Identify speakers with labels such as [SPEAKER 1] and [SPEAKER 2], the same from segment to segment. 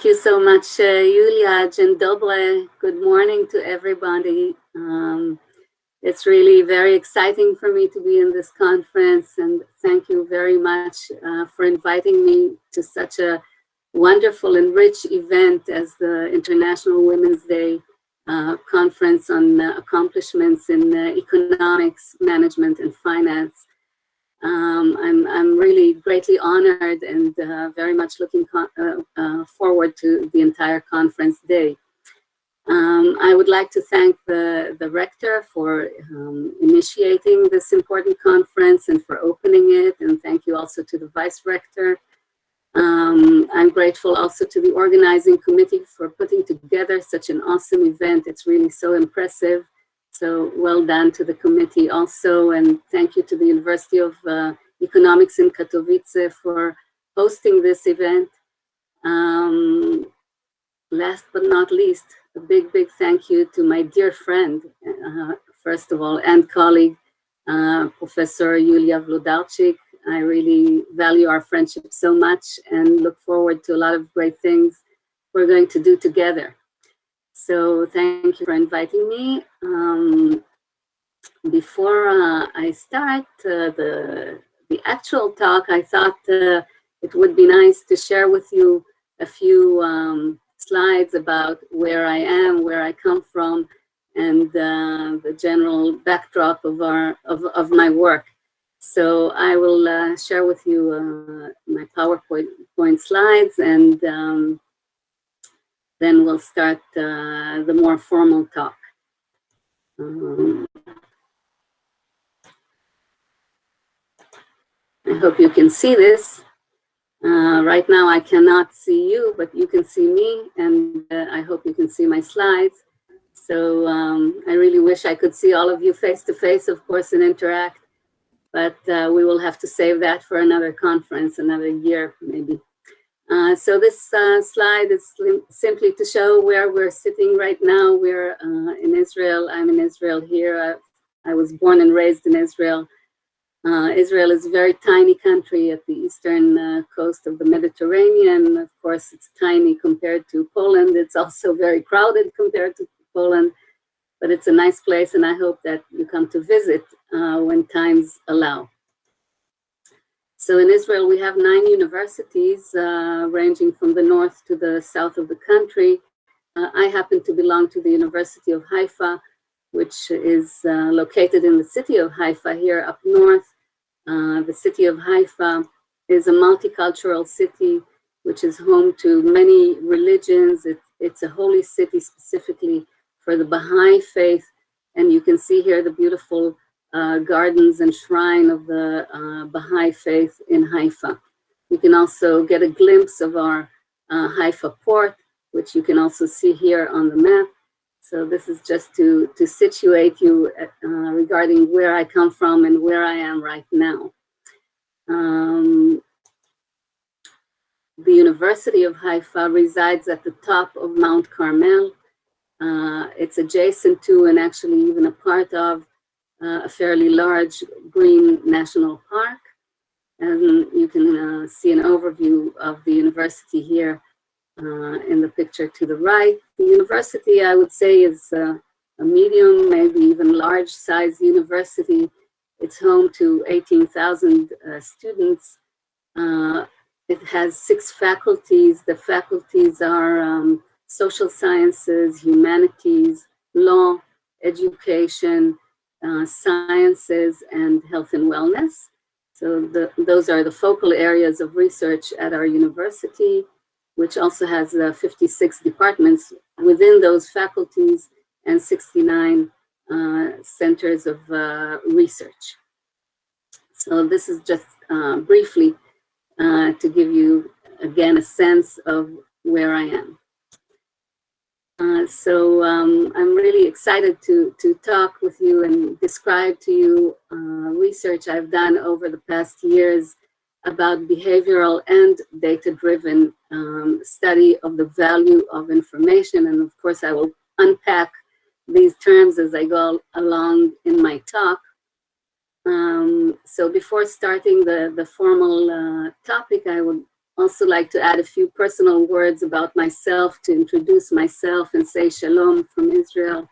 [SPEAKER 1] Thank you so much, Yulia. Dzień dobry. Good morning to everybody. It's really very exciting for me to be in this conference, and thank you very much for inviting me to such a wonderful and rich event as the International Women's Day conference on accomplishments in economics, management, and finance. I'm really greatly honored and very much looking forward to the entire conference day. I would like to thank the rector for initiating this important conference and for opening it, and thank you also to the vice rector. I'm grateful also to the organizing committee for putting together such an awesome event. It's really so impressive. So well done to the committee also, and thank you to the University of Economics in Katowice for hosting this event. Last but not least, a big thank you to my dear friend, first of all, and colleague, Professor Yulia Vlodarczyk. I really value our friendship so much and look forward to a lot of great things we're going to do together. So thank you for inviting me. Before I start the actual talk, I thought it would be nice to share with you a few slides about where I am, where I come from, and the general backdrop of my work. So I will share with you my PowerPoint slides, and then we'll start the more formal talk. I hope you can see this. Right now I cannot see you, but you can see me, and I hope you can see my slides. So I really wish I could see all of you face to face, of course, and interact, but we will have to save that for another conference, another year maybe. So this slide is simply to show where we're sitting right now. We're in Israel. I'm in Israel here. I was born and raised in Israel. Israel is a very tiny country at the eastern coast of the Mediterranean. Of course, it's tiny compared to Poland. It's also very crowded compared to Poland, but it's a nice place, and I hope that you come to visit when times allow. So in Israel, we have 9 universities ranging from the north to the south of the country. I happen to belong to the University of Haifa, which is located in the city of Haifa here up north. The city of Haifa is a multicultural city, which is home to many religions. It's a holy city specifically for the Baha'i faith. And you can see here the beautiful gardens and shrine of the Baha'i faith in Haifa. You can also get a glimpse of our Haifa port, which you can also see here on the map. So this is just to situate you regarding where I come from and where I am right now. The University of Haifa resides at the top of Mount Carmel. It's adjacent to, and actually even a part of, a fairly large green national park. And you can see an overview of the university here in the picture to the right. The university, I would say, is a medium, maybe even large size university. It's home to 18,000 students. It has 6 faculties. The faculties are social sciences, humanities, law, education, sciences, and health and wellness. So those are the focal areas of research at our university, which also has 56 departments within those faculties and 69 centers of research. So this is just briefly to give you, again, a sense of where I am. So I'm really excited to talk with you and describe to you research I've done over the past years about behavioral and data-driven study of the value of information. And of course, I will unpack these terms as I go along in my talk. So before starting the formal topic, I would also like to add a few personal words about myself to introduce myself and say shalom from Israel.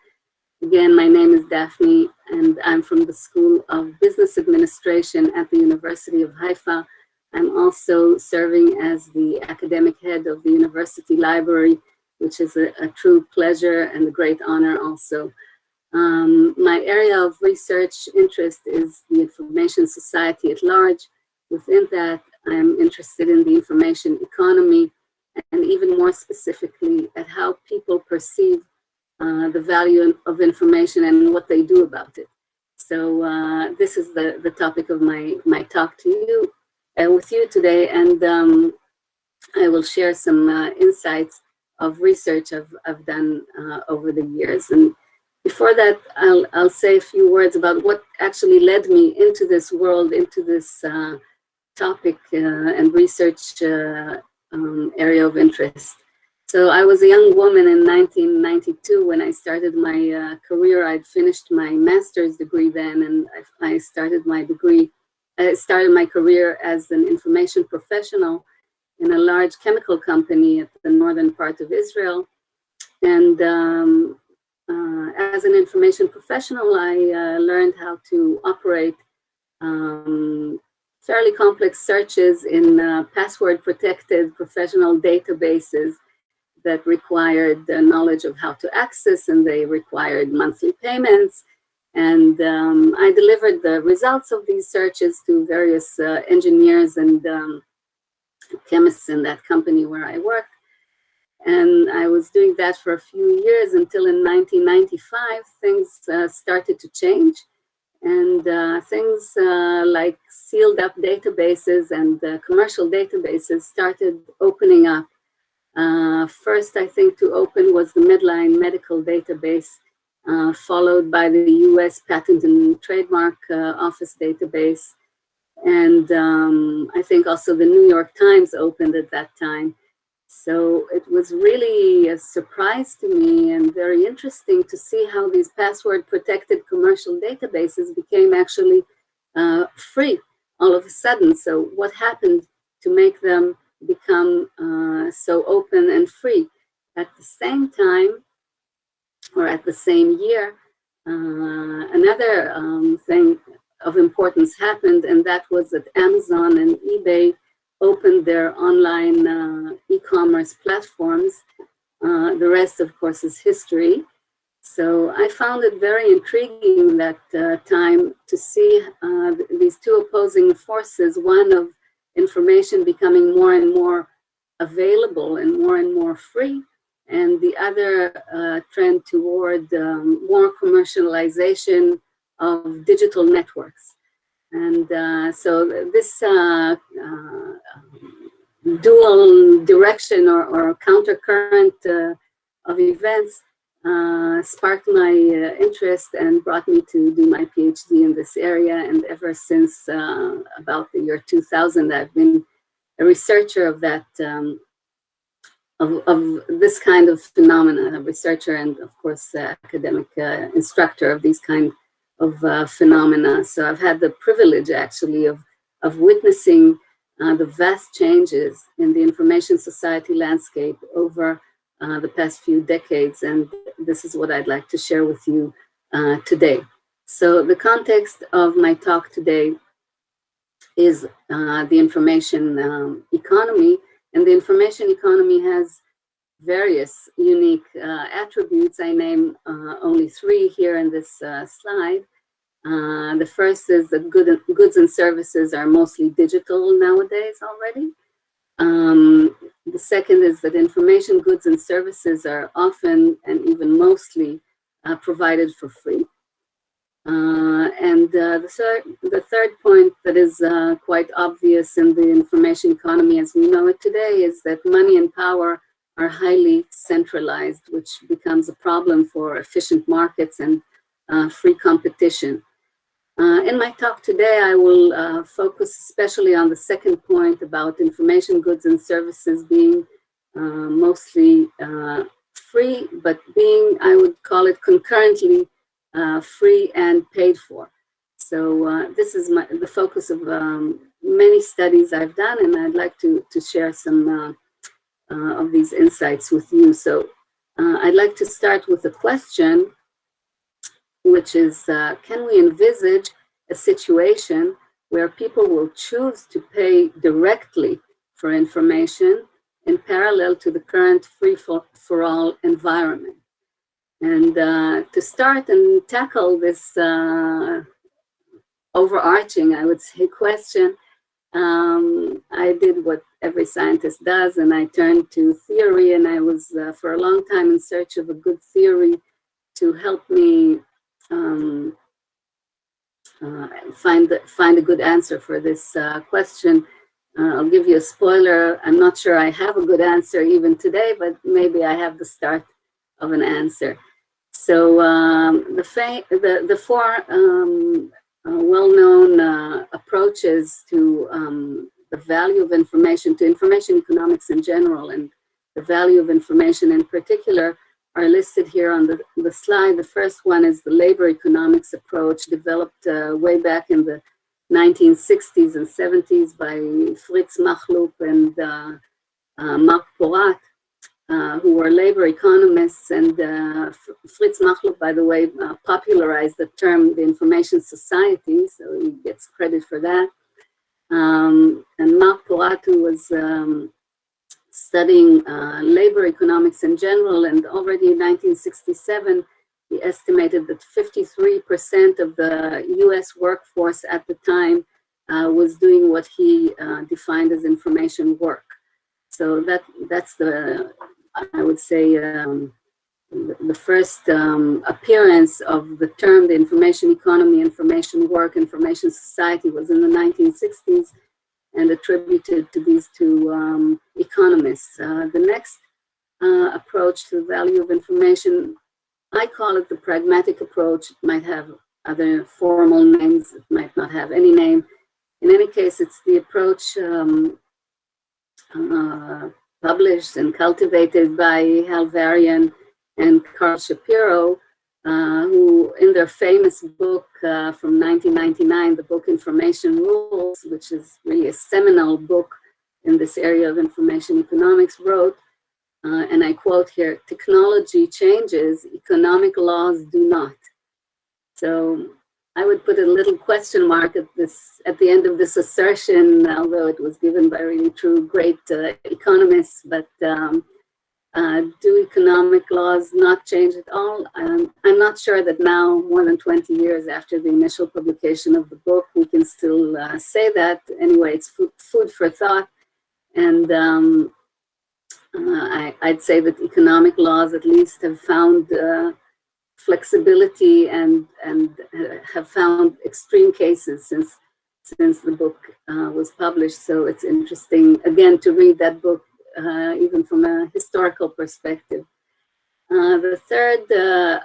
[SPEAKER 1] Again, my name is Daphne, and I'm from the School of Business Administration at the University of Haifa. I'm also serving as the academic head of the University Library, which is a true pleasure and a great honor also. My area of research interest is the information society at large. Within that, I'm interested in the information economy, and even more specifically at how people perceive the value of information and what they do about it. So this is the topic of my talk to you, with you today, and I will share some insights of research I've done over the years. And before that, I'll say a few words about what actually led me into this world, into this topic and research area of interest. So I was a young woman in 1992 when I started my career. I'd finished my master's degree then, and I started my career as an information professional in a large chemical company at the northern part of Israel. And as an information professional, I learned how to operate fairly complex searches in password-protected professional databases that required the knowledge of how to access, and they required monthly payments. And I delivered the results of these searches to various engineers and chemists in that company where I worked. And I was doing that for a few years until in 1995, things started to change. And things like sealed up databases and commercial databases started opening up. First, I think, to open was the Medline medical database, followed by the US Patent and Trademark Office database. And I think also the New York Times opened at that time. So it was really a surprise to me and very interesting to see how these password-protected commercial databases became actually free all of a sudden. So what happened to make them become so open and free? At the same time, or at the same year, another thing of importance happened, and that was that Amazon and eBay opened their online e-commerce platforms. The rest, of course, is history. So I found it very intriguing that time to see these two opposing forces, one of information becoming more and more available and more free, and the other trend toward more commercialization of digital networks. And so this dual direction or countercurrent of events sparked my interest and brought me to do my PhD in this area. And ever since about the year 2000, I've been a researcher of that, of this kind of phenomena, a researcher and, of course, academic instructor of these kind of phenomena. So I've had the privilege, actually, of witnessing the vast changes in the information society landscape over the past few decades, and this is what I'd like to share with you today. So the context of my talk today is the information economy, and the information economy has various unique attributes. I name only three here in this slide. The first is that goods and services are mostly digital nowadays already. The second is that information, goods, and services are often and even mostly provided for free. And the third point that is quite obvious in the information economy as we know it today is that money and power are highly centralized, which becomes a problem for efficient markets and free competition. In my talk today, I will focus especially on the second point about information, goods, and services being mostly free, but being, I would call it, concurrently free and paid for. So this is the focus of many studies I've done, and I'd like to share some of these insights with you. So I'd like to start with a question, which is, can we envisage a situation where people will choose to pay directly for information in parallel to the current free-for-all environment? And to start and tackle this overarching, I would say, question, I did what every scientist does, and I turned to theory, and I was for a long time in search of a good theory to help me find a good answer for this question. I'll give you a spoiler. I'm not sure I have a good answer even today, but maybe I have the start of an answer. So the four well-known approaches to the value of information, to information economics in general, and the value of information in particular, are listed here on the slide. The first one is the labor economics approach, developed way back in the 1960s and 70s by Fritz Machlup and Mark Porat, who were labor economists. And Fritz Machlup, by the way, popularized the term the information society, so he gets credit for that. And Mark Porat, who was studying labor economics in general, and already in 1967, he estimated that 53% of the US workforce at the time was doing what he defined as information work. So that's the, I would say, the first appearance of the term, the information economy, information work, information society, was in the 1960s and attributed to these two economists. The next approach to the value of information, I call it the pragmatic approach. It might have other formal names, it might not have any name. In any case, it's the approach published and cultivated by Hal Varian and Carl Shapiro, who in their famous book from 1999, the book Information Rules, which is really a seminal book in this area of information economics, wrote, and I quote here, "Technology changes, economic laws do not." So I would put a little question mark at the end of this assertion, although it was given by really true great economists. But do economic laws not change at all? I'm not sure that now, more than 20 years after the initial publication of the book, we can still say that. Anyway, it's food for thought. And I'd say that economic laws at least have found flexibility and have found extreme cases since the book was published. So it's interesting, again, to read that book even from a historical perspective. The third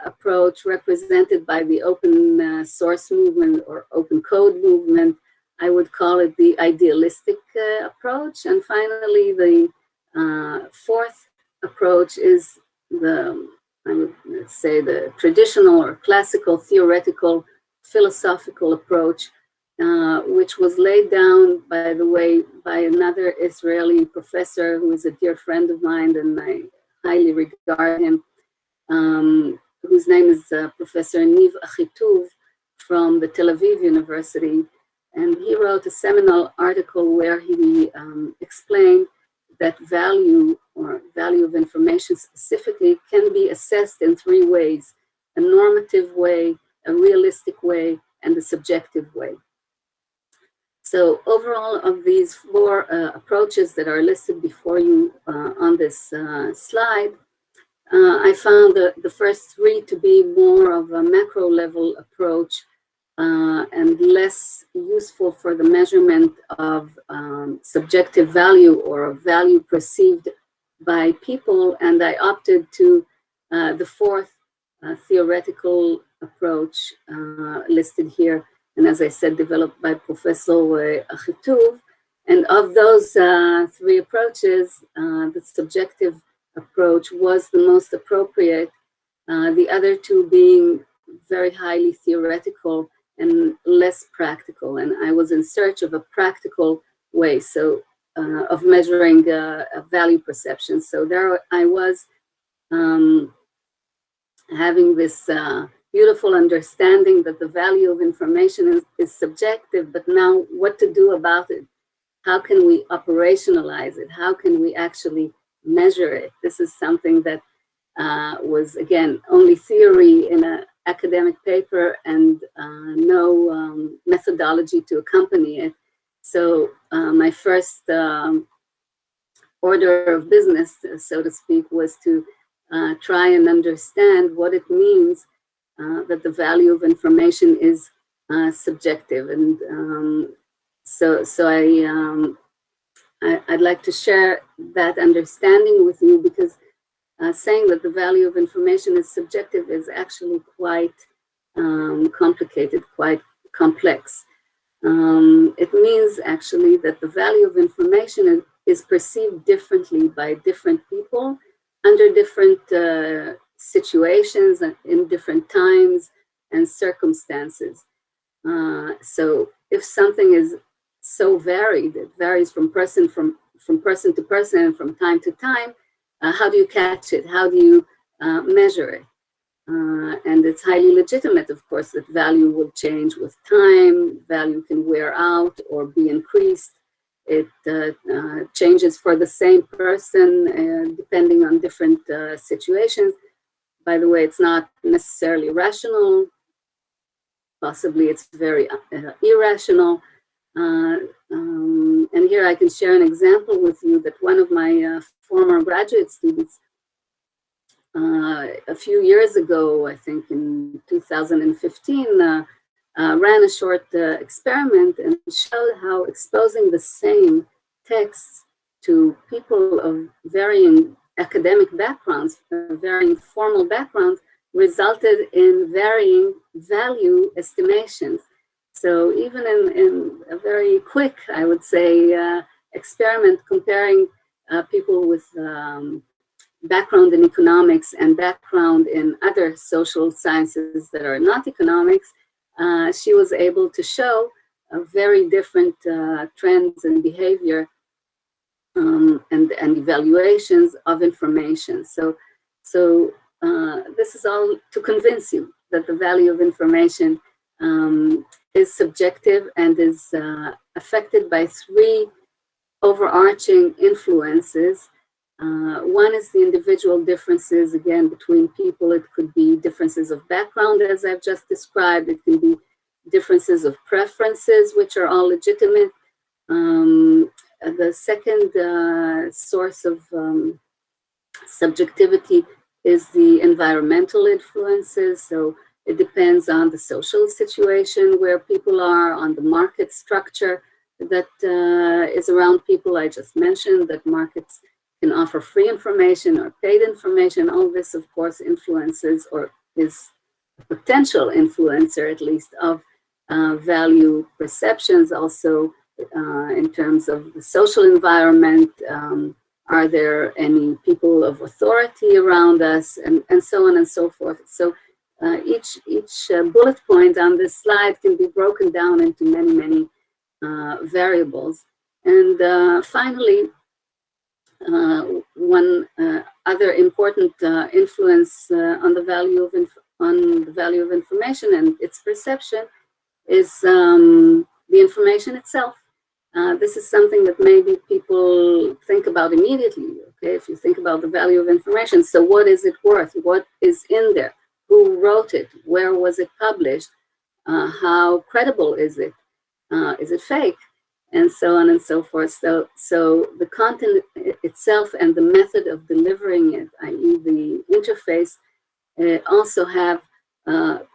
[SPEAKER 1] approach, represented by the open source movement or open code movement, I would call it the idealistic approach. And finally, the fourth approach is I would say, the traditional or classical theoretical philosophical approach, which was laid down, by the way, by another Israeli professor who is a dear friend of mine, and I highly regard him, whose name is Professor Niv Achituv from the Tel Aviv University. And he wrote a seminal article where he explained that value, or value of information specifically, can be assessed in three ways: a normative way, a realistic way, and a subjective way. So overall, of these four approaches that are listed before you on this slide, I found the first three to be more of a macro level approach and less useful for the measurement of subjective value or value perceived by people. And I opted to the fourth theoretical approach listed here. And as I said, developed by Professor Achituv. And of those three approaches, the subjective approach was the most appropriate, the other two being very highly theoretical and less practical, and I was in search of a practical way of measuring a value perception. So there I was having this beautiful understanding that the value of information is subjective, but now what to do about it? How can we operationalize it? How can we actually measure it? This is something that was, again, only theory in an academic paper and no methodology to accompany it. So my first order of business, so to speak, was to try and understand what it means that the value of information is subjective. And so I'd like to share that understanding with you, because saying that the value of information is subjective is actually quite complicated, quite complex. It means actually that the value of information is perceived differently by different people under different situations and in different times and circumstances. So if something is so varied, it varies from person to person and from time to time, how do you catch it? How do you measure it? And it's highly legitimate, of course, that value will change with time. Value can wear out or be increased. It changes for the same person depending on different situations. By the way, it's not necessarily rational. Possibly it's very irrational. And here I can share an example with you that one of my former graduate students a few years ago, I think in 2015, ran a short experiment and showed how exposing the same texts to people of varying academic backgrounds, varying formal backgrounds, resulted in varying value estimations. So even in a very quick, I would say, experiment comparing people with background in economics and background in other social sciences that are not economics, she was able to show very different trends and behavior and evaluations of information. So this is all to convince you that the value of information is subjective and is affected by three overarching influences. One is the individual differences, again, between people. It could be differences of background, as I've just described. It can be differences of preferences, which are all legitimate. The second source of subjectivity is the environmental influences. So it depends on the social situation where people are, on the market structure that is around people. I just mentioned that markets can offer free information or paid information. All this, of course, influences or is a potential influencer, at least, of value perceptions. Also, in terms of the social environment, are there any people of authority around us, and so on and so forth. So each bullet point on this slide can be broken down into many variables. And finally, one other important influence on the value of information and its perception is the information itself. This is something that maybe people think about immediately. Okay, if you think about the value of information, so what is it worth? What is in there? Who wrote it? Where was it published? How credible is it? Is it fake? And so on and so forth. So the content itself and the method of delivering it, i.e. the interface, also have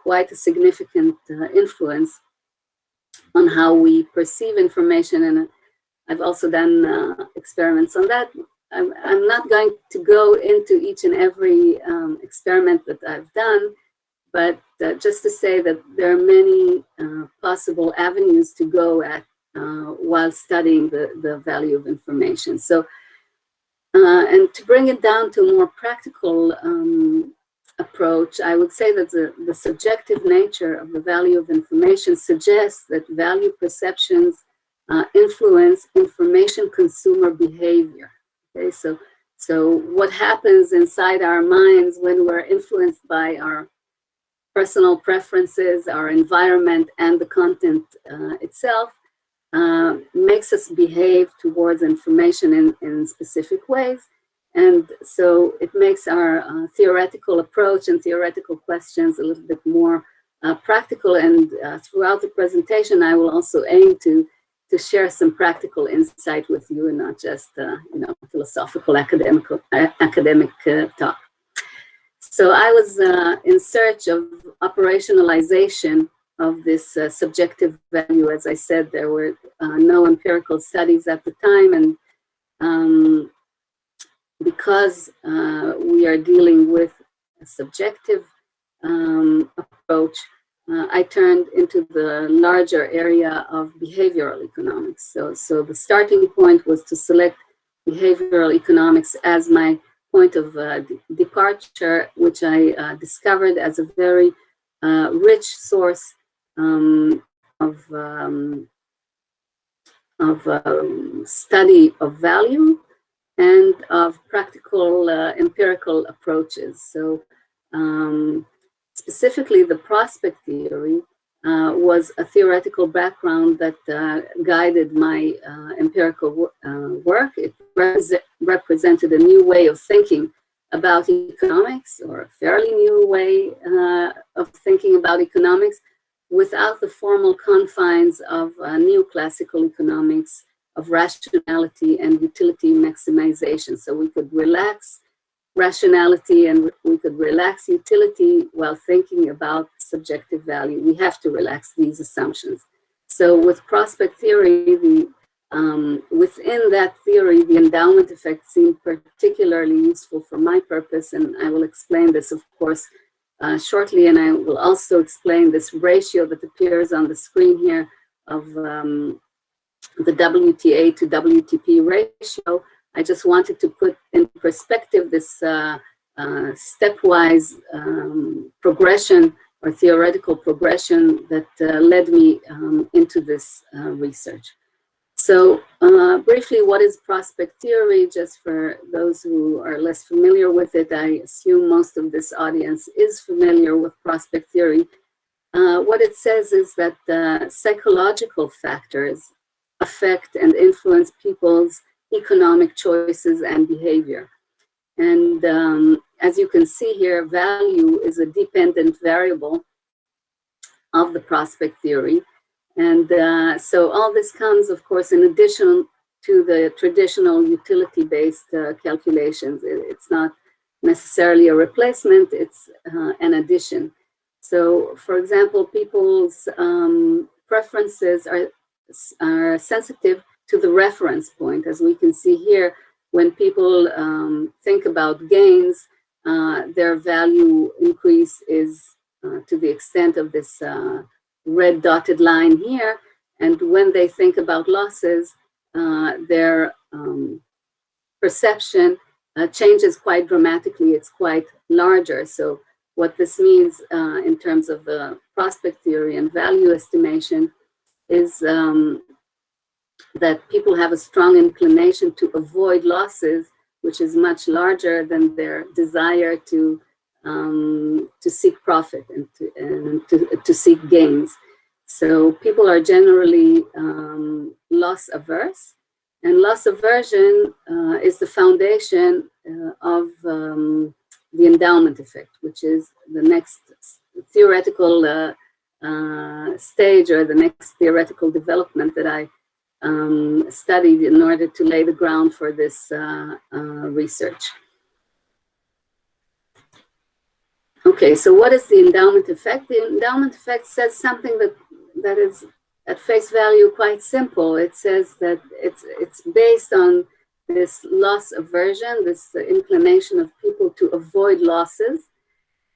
[SPEAKER 1] quite a significant influence on how we perceive information. And I've also done experiments on that. I'm not going to go into each and every experiment that I've done, but just to say that there are many possible avenues to go at while studying the value of information. So, and to bring it down to a more practical approach, I would say that the subjective nature of the value of information suggests that value perceptions influence information consumer behavior. Okay, so what happens inside our minds when we're influenced by our personal preferences, our environment, and the content itself makes us behave towards information in specific ways. And so it makes our theoretical approach and theoretical questions a little bit more practical. And throughout the presentation, I will also aim to share some practical insight with you and not just philosophical academic talk. So I was in search of operationalization of this subjective value. As I said, there were no empirical studies at the time, and because we are dealing with a subjective approach, I turned into the larger area of behavioral economics. So the starting point was to select behavioral economics as my point of departure, which I discovered as a very rich source of study of value and of practical empirical approaches. So specifically, the prospect theory was a theoretical background that guided my empirical work. It represented a new way of thinking about economics, or a fairly new way of thinking about economics, without the formal confines of neoclassical economics, of rationality and utility maximization. So we could relax rationality and we could relax utility while thinking about subjective value. We have to relax these assumptions. So with prospect theory, within that theory, the endowment effect seemed particularly useful for my purpose, and I will explain this, of course, shortly, and I will also explain this ratio that appears on the screen here of the WTA to WTP ratio. I just wanted to put in perspective this stepwise progression or theoretical progression that led me into this research. So briefly, what is prospect theory? Just for those who are less familiar with it, I assume most of this audience is familiar with prospect theory. What it says is that psychological factors affect and influence people's economic choices and behavior. And as you can see here, value is a dependent variable of the prospect theory. And so all this comes, of course, in addition to the traditional utility-based calculations. It's not necessarily a replacement, it's an addition. So, for example, people's preferences are sensitive to the reference point. As we can see here, when people think about gains, their value increase is to the extent of this red dotted line here. And when they think about losses, their perception changes quite dramatically. It's quite larger. So what this means in terms of the prospect theory and value estimation is that people have a strong inclination to avoid losses, which is much larger than their desire to seek profit and to seek gains. So people are generally loss averse, and loss aversion is the foundation of the endowment effect, which is the next theoretical stage, or the next theoretical development that I studied in order to lay the ground for this research. Okay, so what is the endowment effect? The endowment effect says something that is at face value quite simple. It says that it's based on this loss aversion, this inclination of people to avoid losses.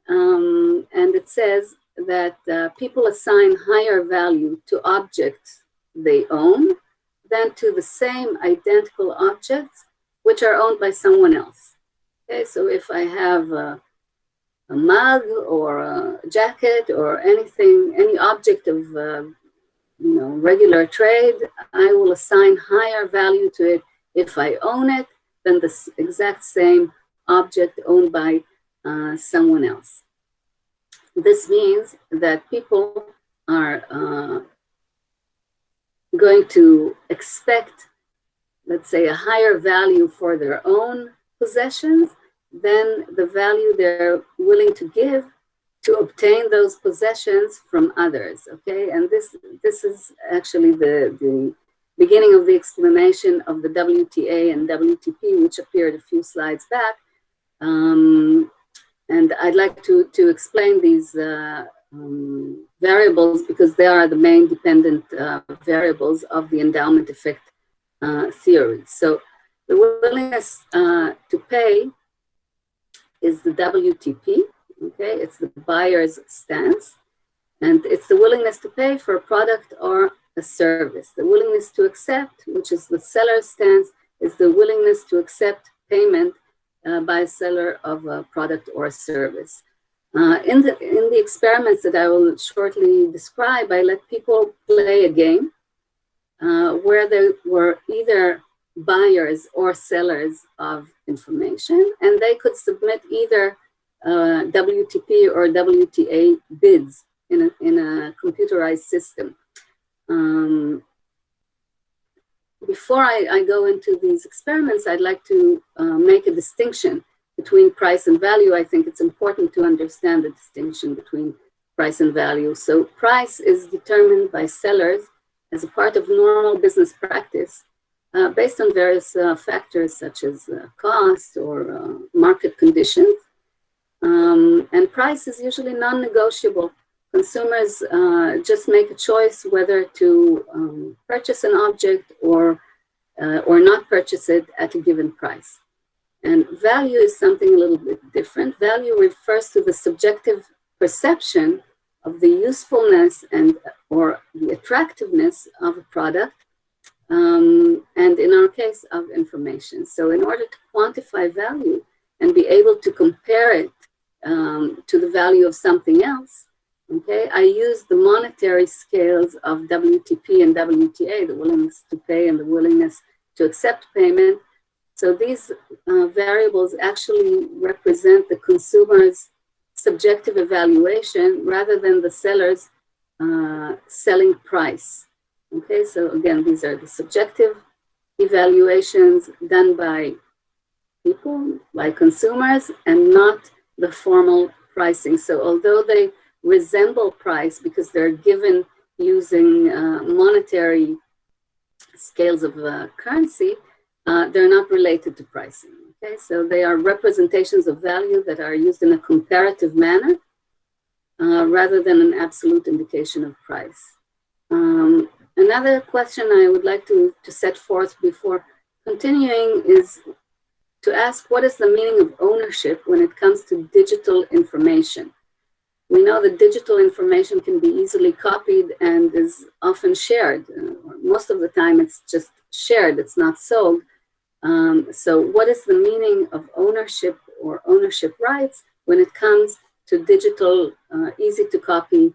[SPEAKER 1] And it says that people assign higher value to objects they own than to the same identical objects which are owned by someone else. Okay, so if I have a mug or a jacket or anything, any object of regular trade, I will assign higher value to it if I own it than the exact same object owned by someone else. This means that people are going to expect, let's say, a higher value for their own possessions than the value they're willing to give to obtain those possessions from others, okay? And this is actually the beginning of the explanation of the WTA and WTP, which appeared a few slides back. And I'd like to explain these variables because they are the main dependent variables of the endowment effect theory. So the willingness to pay is the WTP, okay? It's the buyer's stance, and it's the willingness to pay for a product or a service. The willingness to accept, which is the seller's stance, is the willingness to accept payment by a seller of a product or a service. In the experiments that I will shortly describe, I let people play a game where they were either buyers or sellers of information, and they could submit either WTP or WTA bids in a computerized system. Before I go into these experiments, I'd like to make a distinction between price and value. I think it's important to understand the distinction between price and value. So price is determined by sellers as a part of normal business practice based on various factors such as cost or market conditions. And price is usually non-negotiable. Consumers just make a choice whether to purchase an object or not purchase it at a given price. And value is something a little bit different. Value refers to the subjective perception of the usefulness and or the attractiveness of a product, and in our case, of information. So in order to quantify value and be able to compare it to the value of something else, okay, I use the monetary scales of WTP and WTA, the willingness to pay and the willingness to accept payment. So these variables actually represent the consumer's subjective evaluation rather than the seller's selling price. Okay, so again, these are the subjective evaluations done by people, by consumers, and not the formal pricing. So although they resemble price because they're given using monetary scales of currency, they're not related to pricing. Okay, so they are representations of value that are used in a comparative manner rather than an absolute indication of price. Another question I would like to set forth before continuing is to ask, what is the meaning of ownership when it comes to digital information? We know that digital information can be easily copied and is often shared. Most of the time it's just shared, it's not sold. So what is the meaning of ownership or ownership rights when it comes to digital, easy to copy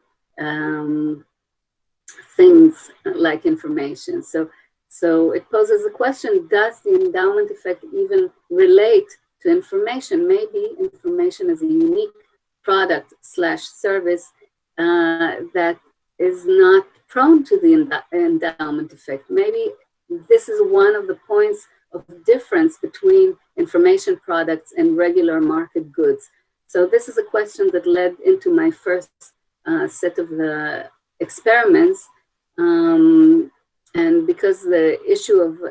[SPEAKER 1] things like information? So it poses a question, does the endowment effect even relate to information? Maybe information is a unique product / service that is not prone to the endowment effect. Maybe this is one of the points of difference between information products and regular market goods. So this is a question that led into my first set of the experiments. And because the issue of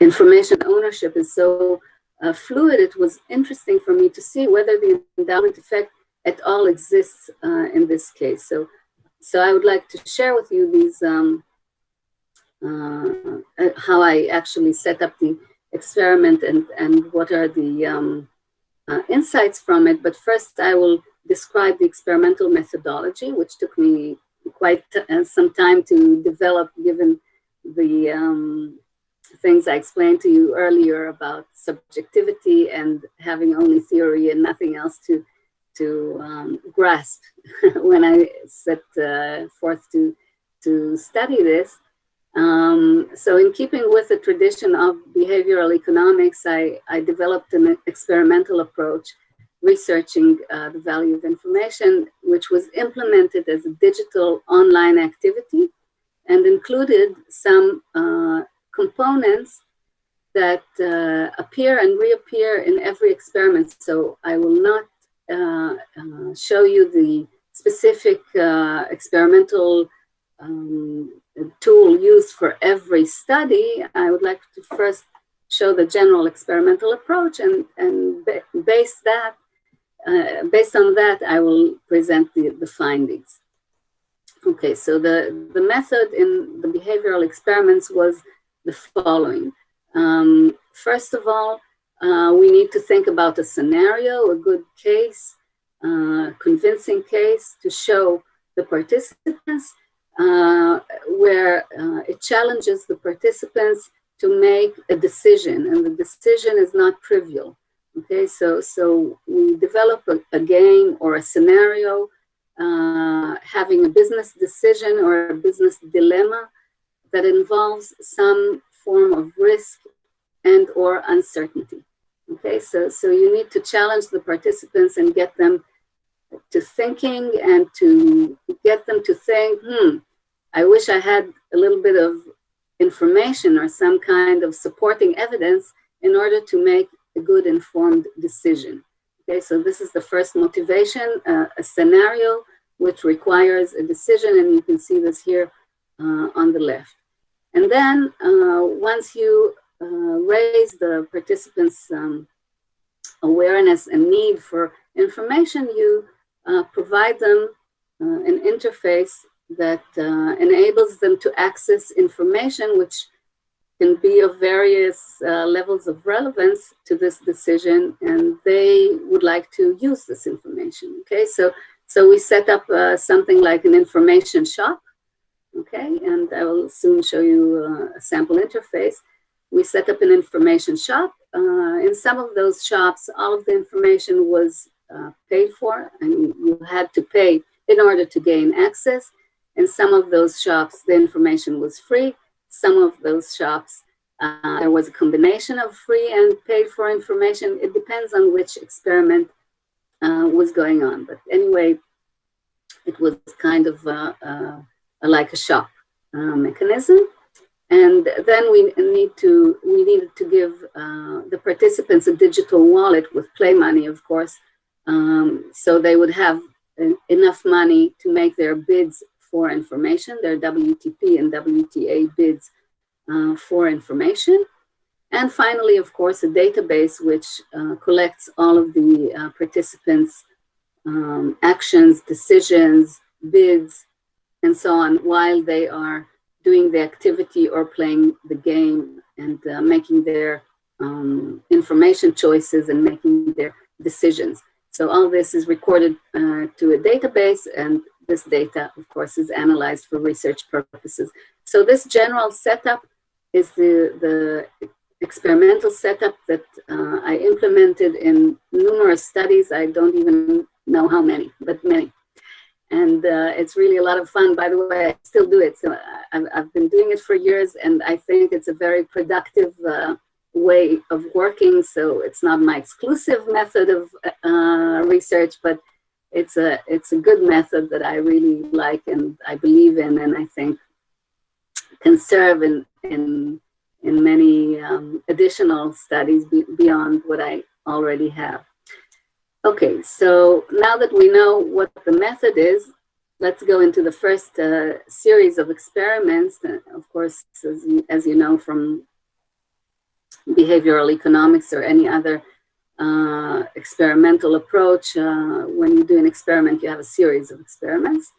[SPEAKER 1] information ownership is so fluid, it was interesting for me to see whether the endowment effect at all exists in this case. So I would like to share with you these, how I actually set up the experiment and what are the insights from it. But first I will describe the experimental methodology, which took me quite some time to develop given the things I explained to you earlier about subjectivity and having only theory and nothing else to grasp when I set forth to study this. So in keeping with the tradition of behavioral economics, I developed an experimental approach researching the value of information, which was implemented as a digital online activity and included some components that appear and reappear in every experiment. So I will not show you the specific experimental tool used for every study. I would like to first show the general experimental approach, and based on that, I will present the findings. Okay, so the method in the behavioral experiments was the following. First of all, we need to think about a scenario, a good case, convincing case to show the participants, where it challenges the participants to make a decision, and the decision is not trivial. Okay, so we develop a game or a scenario having a business decision or a business dilemma that involves some form of risk and or uncertainty. Okay, so you need to challenge the participants and get them to thinking and to get them to think, I wish I had a little bit of information or some kind of supporting evidence in order to make a good informed decision. Okay, so this is the first motivation, a scenario which requires a decision, and you can see this here on the left. And then once you raise the participants' awareness and need for information, you provide them an interface that enables them to access information which can be of various levels of relevance to this decision, and they would like to use this information. Okay, so we set up something like an information shop. Okay, and I will soon show you a sample interface. We set up an information shop. In some of those shops, all of the information was paid for, and you had to pay in order to gain access. In some of those shops, the information was free. Some of those shops, there was a combination of free and paid for information. It depends on which experiment was going on. But anyway, it was kind of like a shop mechanism. And then we needed to give the participants a digital wallet with play money, of course, so they would have enough money to make their bids for information, their WTP and WTA bids for information. And finally, of course, a database which collects all of the participants' actions, decisions, bids, and so on while they are doing the activity or playing the game and making their information choices and making their decisions. So all this is recorded to a database, and this data, of course, is analyzed for research purposes. So this general setup is the experimental setup that I implemented in numerous studies. I don't even know how many, but many. And it's really a lot of fun. By the way, I still do it. So I've been doing it for years, and I think it's a very productive way of working. So it's not my exclusive method of research, but it's a good method that I really like and I believe in, and I think can serve in many additional studies beyond what I already have. Okay, so now that we know what the method is, let's go into the first series of experiments. Of course, as you know from behavioral economics or any other experimental approach, when you do an experiment, you have a series of experiments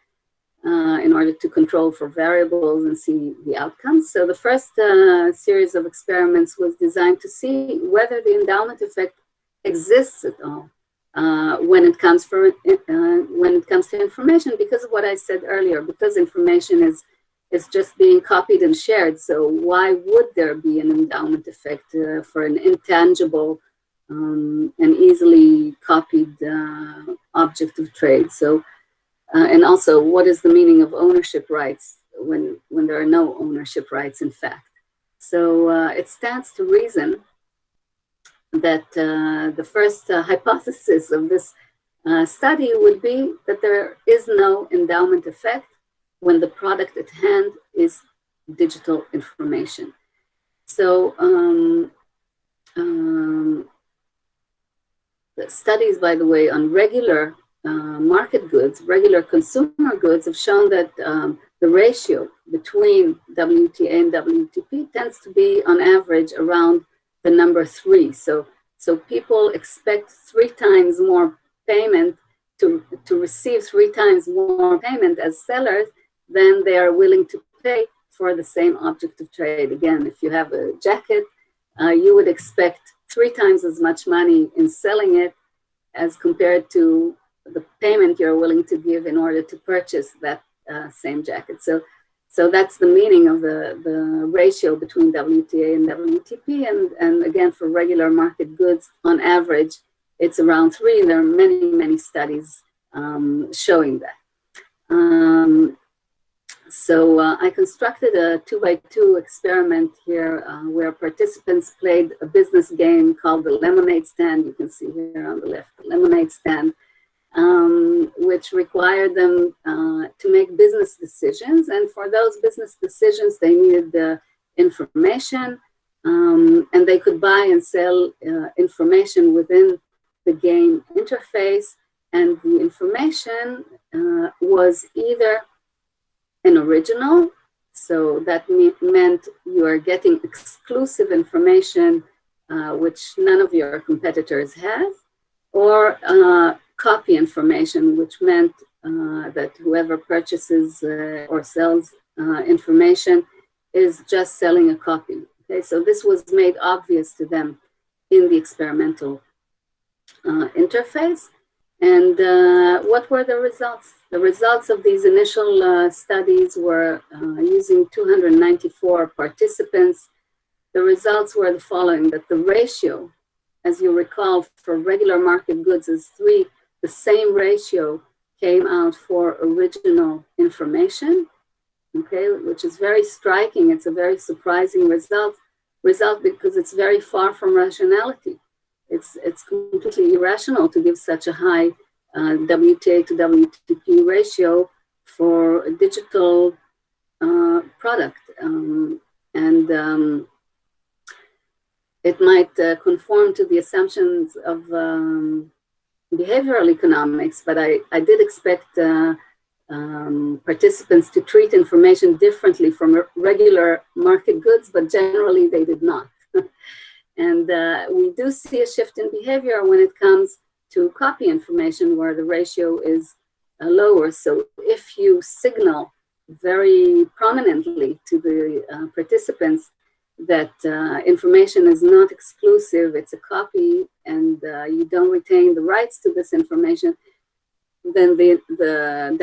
[SPEAKER 1] in order to control for variables and see the outcomes. So the first series of experiments was designed to see whether the endowment effect exists at all when it comes to information, because of what I said earlier, because information is just being copied and shared. So why would there be an endowment effect for an intangible and easily copied object of trade? So, and also, what is the meaning of ownership rights when there are no ownership rights, in fact? So it stands to reason that the first hypothesis of this study would be that there is no endowment effect when the product at hand is digital information. So the studies, by the way, on regular market goods, regular consumer goods, have shown that the ratio between WTA and WTP tends to be on average around the number 3. So people expect 3 times more payment to receive 3 times more payment as sellers than they are willing to pay for the same object of trade. Again, if you have a jacket, you would expect 3 times as much money in selling it as compared to the payment you're willing to give in order to purchase that same jacket. So that's the meaning of the ratio between WTA and WTP. And again, for regular market goods, on average, it's around 3. And there are many, many studies showing that. So I constructed a 2x2 experiment here where participants played a business game called the lemonade stand. You can see here on the left, the lemonade stand, which required them to make business decisions. And for those business decisions, they needed the information, and they could buy and sell information within the game interface. And the information was either an original, so that meant you are getting exclusive information which none of your competitors have, or copy information, which meant that whoever purchases or sells information is just selling a copy. Okay, so this was made obvious to them in the experimental interface. And what were the results? The results of these initial studies were using 294 participants. The results were the following: that the ratio, as you recall, for regular market goods is 3. The same ratio came out for original information, okay, which is very striking. It's a very surprising result because it's very far from rationality. It's completely irrational to give such a high WTA to WTP ratio for a digital product. It might conform to the assumptions of behavioral economics, but I did expect participants to treat information differently from regular market goods, but generally they did not. And we do see a shift in behavior when it comes to copy information, where the ratio is lower. So if you signal very prominently to the participants that information is not exclusive, it's a copy, and you don't retain the rights to this information, then the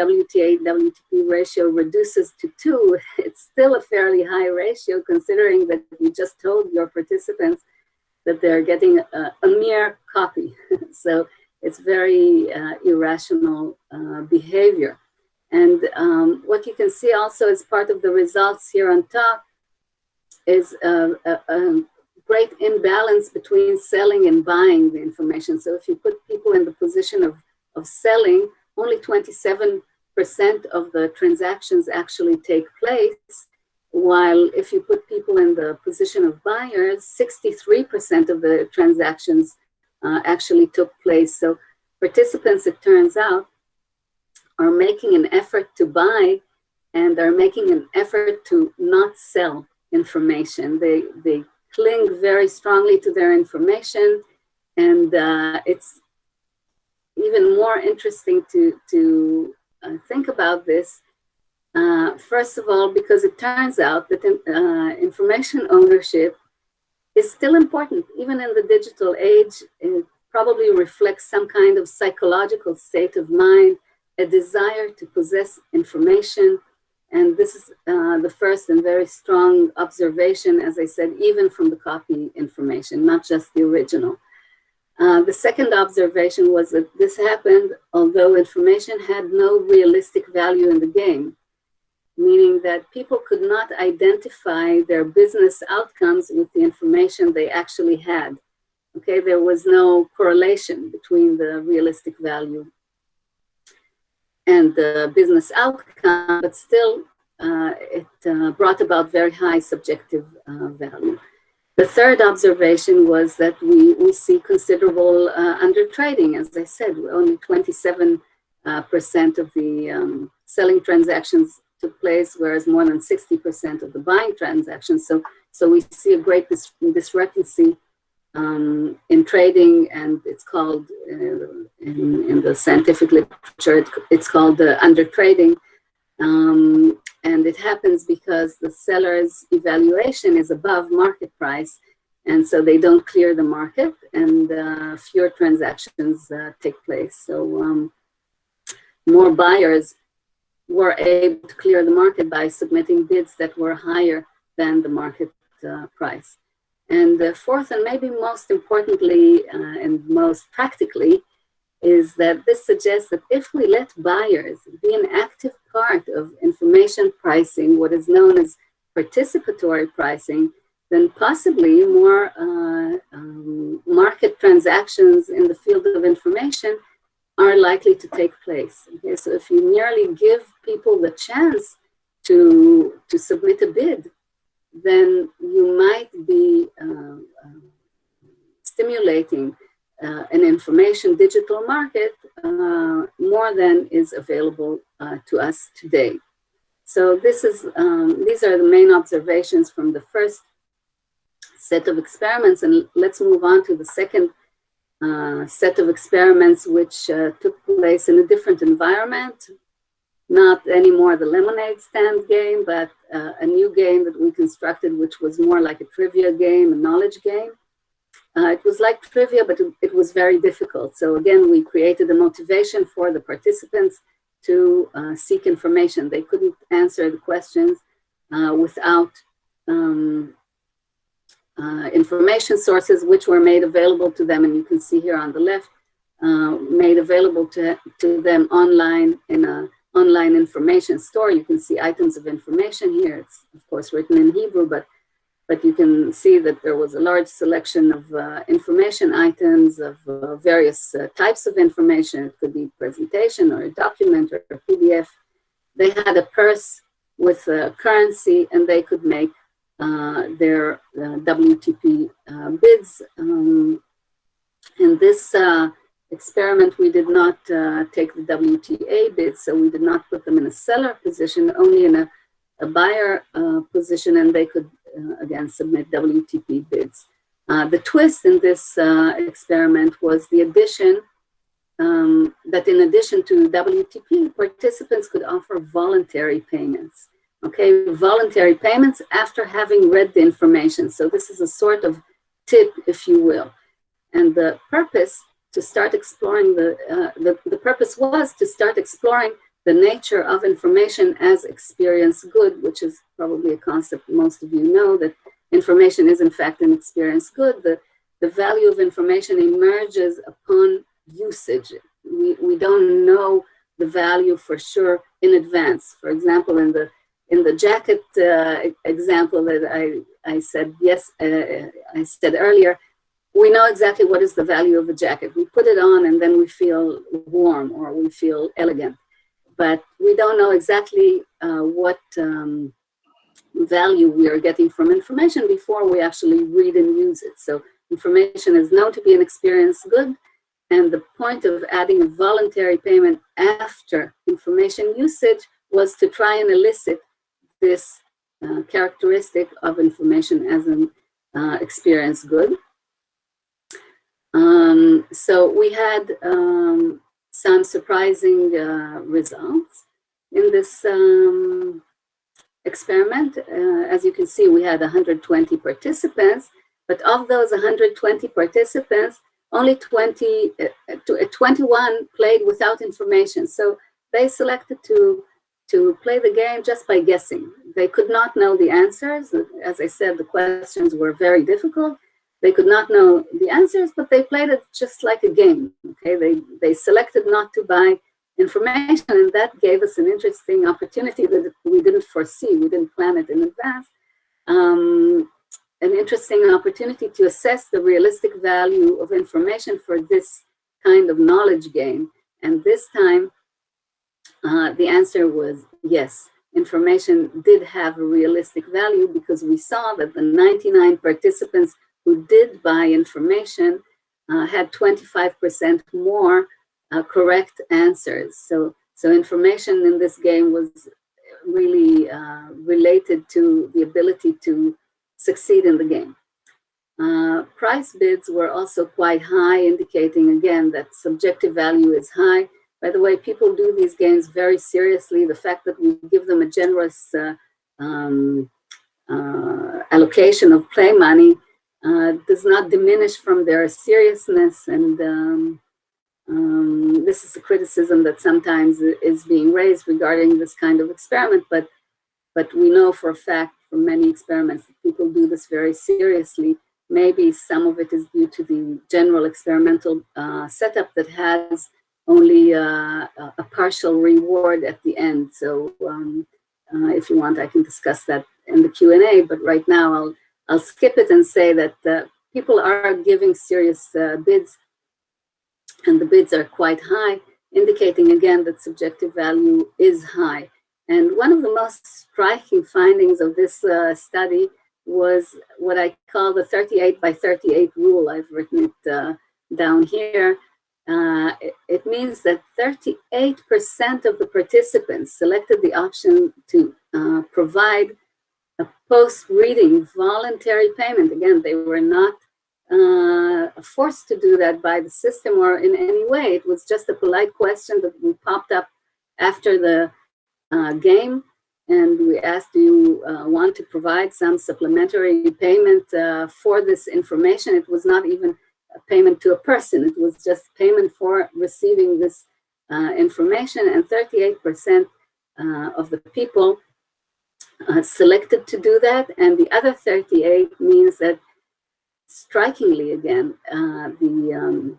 [SPEAKER 1] WTA-WTP ratio reduces to 2. It's still a fairly high ratio, considering that you just told your participants that they're getting a mere copy. So it's very irrational behavior. And what you can see also as part of the results here on top is a great imbalance between selling and buying the information. So if you put people in the position of selling, only 27% of the transactions actually take place, while if you put people in the position of buyers, 63% of the transactions actually took place. So participants, it turns out, are making an effort to buy, and are making an effort to not sell information. They cling very strongly to their information, and it's even more interesting to think about this. First of all, because it turns out that information ownership is still important. Even in the digital age, it probably reflects some kind of psychological state of mind, a desire to possess information, And this is the first and very strong observation, as I said, even from the copy information, not just the original. The second observation was that this happened although information had no realistic value in the game, meaning that people could not identify their business outcomes with the information they actually had. Okay, there was no correlation between the realistic value and the business outcome, but still it brought about very high subjective value. The third observation was that we see considerable undertrading. As I said, only 27% of the selling transactions took place, whereas more than 60% of the buying transactions. So we see a great discrepancy in trading, and it's called, in the scientific literature, it's called undertrading. And it happens because the seller's evaluation is above market price, and so they don't clear the market, and fewer transactions take place. So more buyers were able to clear the market by submitting bids that were higher than the market price. And the fourth, and maybe most importantly and most practically, is that this suggests that if we let buyers be an active part of information pricing, what is known as participatory pricing, then possibly more market transactions in the field of information are likely to take place. Okay, so if you merely give people the chance to submit a bid, then you might be stimulating an information digital market more than is available to us today. So this is these are the main observations from the first set of experiments, and let's move on to the second set of experiments, which took place in a different environment. Not anymore the lemonade stand game, but a new game that we constructed, which was more like a trivia game, a knowledge game. It was like trivia, but it was very difficult. So again, we created a motivation for the participants to seek information. They couldn't answer the questions without information sources, which were made available to them. And you can see here on the left, made available to them online in a online information store. You can see items of information here. It's of course written in Hebrew, but you can see that there was a large selection of information items of various types of information. It could be presentation or a document or a PDF. They had a purse with currency, and they could make their WTP bids. In this experiment, we did not take the WTA bids, so we did not put them in a seller position, only in a buyer position, and they could again submit WTP bids. The twist in this experiment was the addition that in addition to WTP, participants could offer voluntary payments. Okay, voluntary payments after having read the information. So this is a sort of tip, if you will. And the purpose to start exploring the purpose was to start exploring the nature of information as experience good, which is probably a concept most of you know, that information is in fact an experience good. The value of information emerges upon usage. We don't know the value for sure in advance. For example, in the jacket example that I said I said earlier, we know exactly what is the value of a jacket. We put it on and then we feel warm or we feel elegant. But we don't know exactly what value we are getting from information before we actually read and use it. So information is known to be an experience good, and the point of adding a voluntary payment after information usage was to try and elicit this characteristic of information as an experience good. So we had some surprising results in this experiment. As you can see, we had 120 participants, but of those 120 participants, only 21 played without information. So they selected to to play the game just by guessing. They could not know the answers. As I said, the questions were very difficult. They could not know the answers, but they played it just like a game. Okay, they selected not to buy information, and that gave us an interesting opportunity that we didn't foresee. We didn't plan it in advance. An interesting opportunity to assess the realistic value of information for this kind of knowledge game. And this time, the answer was yes. Information did have a realistic value because we saw that the 99 participants who did buy information had 25% more correct answers. So information in this game was really related to the ability to succeed in the game. Price bids were also quite high, indicating again that subjective value is high. By the way, people do these games very seriously. The fact that we give them a generous allocation of play money does not diminish from their seriousness, and this is a criticism that sometimes is being raised regarding this kind of experiment, but we know for a fact from many experiments that people do this very seriously. Maybe some of it is due to the general experimental setup that has only a partial reward at the end. So if you want, I can discuss that in the Q&A, but right now I'll skip it and say that people are giving serious bids, and the bids are quite high, indicating again that subjective value is high. And one of the most striking findings of this study was what I call the 38 by 38 rule. I've written it down here. It means that 38% of the participants selected the option to provide a post-reading voluntary payment. Again, they were not forced to do that by the system or in any way. It was just a polite question that we popped up after the game, and we asked, do you want to provide some supplementary payment for this information? It was not even a payment to a person. It was just payment for receiving this information, and 38% of the people selected to do that, and the other 38 means that, strikingly again, the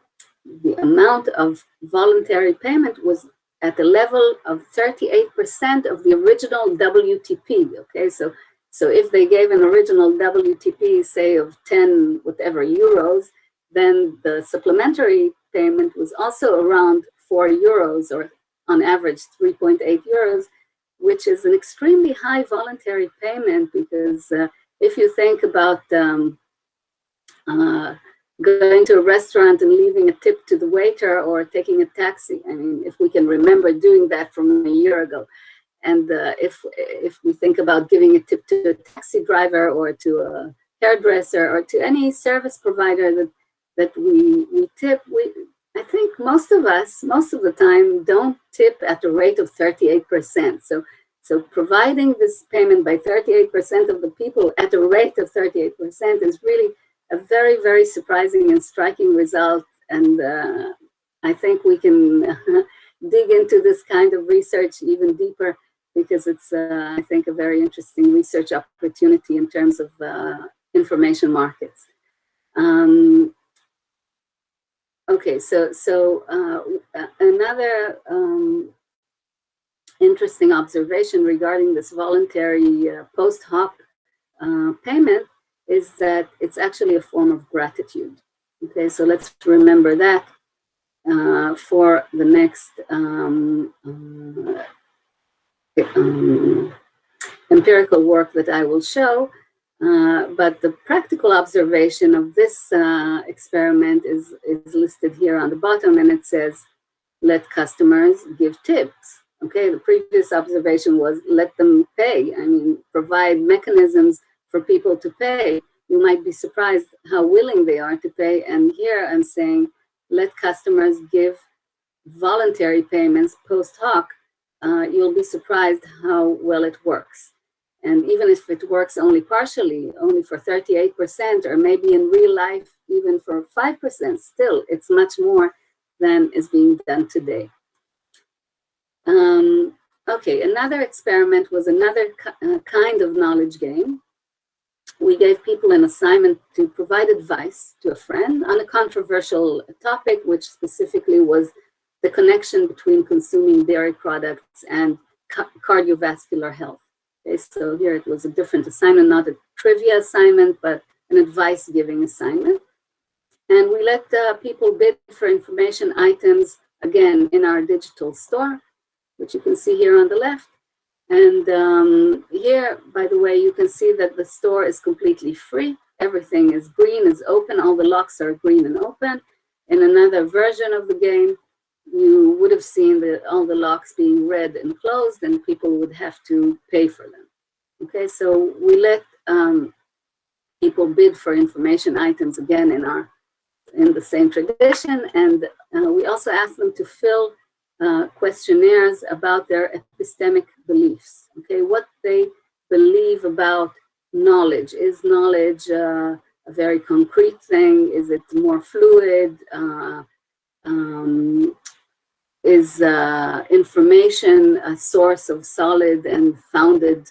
[SPEAKER 1] amount of voluntary payment was at the level of 38% of the original WTP. Okay, so if they gave an original WTP, say of 10 whatever euros, then the supplementary payment was also around 4 euros, or on average 3.8 euros, which is an extremely high voluntary payment, because if you think about going to a restaurant and leaving a tip to the waiter, or taking a taxi. I mean, if we can remember doing that from a year ago. And if we think about giving a tip to a taxi driver, or to a hairdresser, or to any service provider that we tip, I think most of us, most of the time, don't tip at a rate of 38%. So providing this payment by 38% of the people at a rate of 38% is really a very, very surprising and striking result. And I think we can dig into this kind of research even deeper, because it's, I think, a very interesting research opportunity in terms of information markets. Okay, so another interesting observation regarding this voluntary post hoc payment is that it's actually a form of gratitude. Okay, so let's remember that for the next empirical work that I will show. But the practical observation of this experiment is listed here on the bottom, and it says, let customers give tips. Okay, the previous observation was let them pay. I mean, provide mechanisms for people to pay. You might be surprised how willing they are to pay. And here I'm saying, let customers give voluntary payments post hoc. You'll be surprised how well it works. And even if it works only partially, only for 38%, or maybe in real life, even for 5%, still, it's much more than is being done today. Okay, another experiment was another kind of knowledge game. We gave people an assignment to provide advice to a friend on a controversial topic, which specifically was the connection between consuming dairy products and cardiovascular health. Okay, so here it was a different assignment, not a trivia assignment, but an advice-giving assignment. And we let people bid for information items, again, in our digital store, which you can see here on the left. And here, by the way, you can see that the store is completely free. Everything is green, is open. All the locks are green and open. In another version of the game, you would have seen all the locks being red and closed, and people would have to pay for them. Okay, so we let people bid for information items again in the same tradition, and we also asked them to fill questionnaires about their epistemic beliefs. Okay, what they believe about knowledge. Is knowledge a very concrete thing? Is it more fluid? Is information a source of solid and founded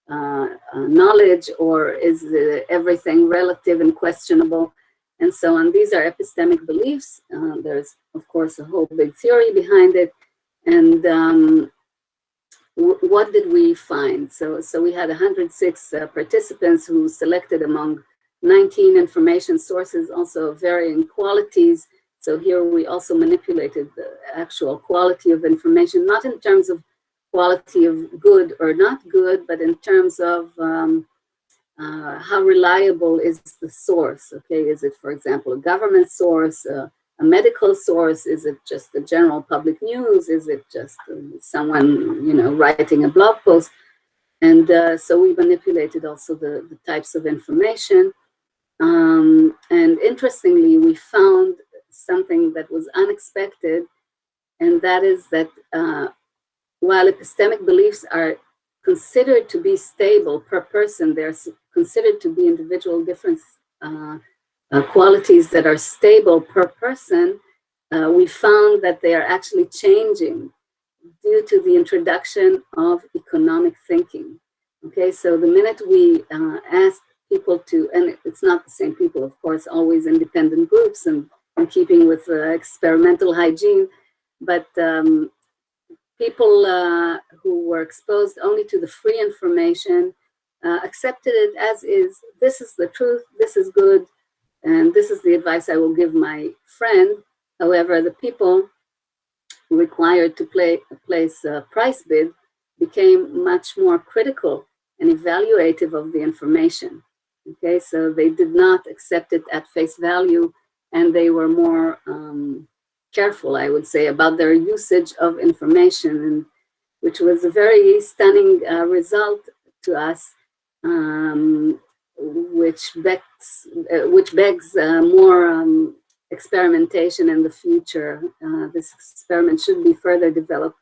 [SPEAKER 1] knowledge, or is everything relative and questionable, and so on? These are epistemic beliefs. There's, of course, a whole big theory behind it. And what did we find? So we had 106 participants who selected among 19 information sources, also varying qualities. So here we also manipulated the actual quality of information, not in terms of quality of good or not good, but in terms of how reliable is the source. Okay, is it, for example, a government source, a medical source? Is it just the general public news? Is it just someone, writing a blog post? And so we manipulated also the types of information. And interestingly, we found something that was unexpected, and that is that while epistemic beliefs are considered to be stable per person, they're considered to be individual different qualities that are stable per person, we found that they are actually changing due to the introduction of economic thinking. Okay, so the minute we asked people to, and it's not the same people, of course, always independent groups and in keeping with experimental hygiene, but people who were exposed only to the free information accepted it as is. This is the truth, this is good, and this is the advice I will give my friend. However, the people required to place a price bid became much more critical and evaluative of the information. Okay, so they did not accept it at face value, and they were more careful, I would say, about their usage of information, and which was a very stunning result to us, which begs more experimentation in the future. This experiment should be further developed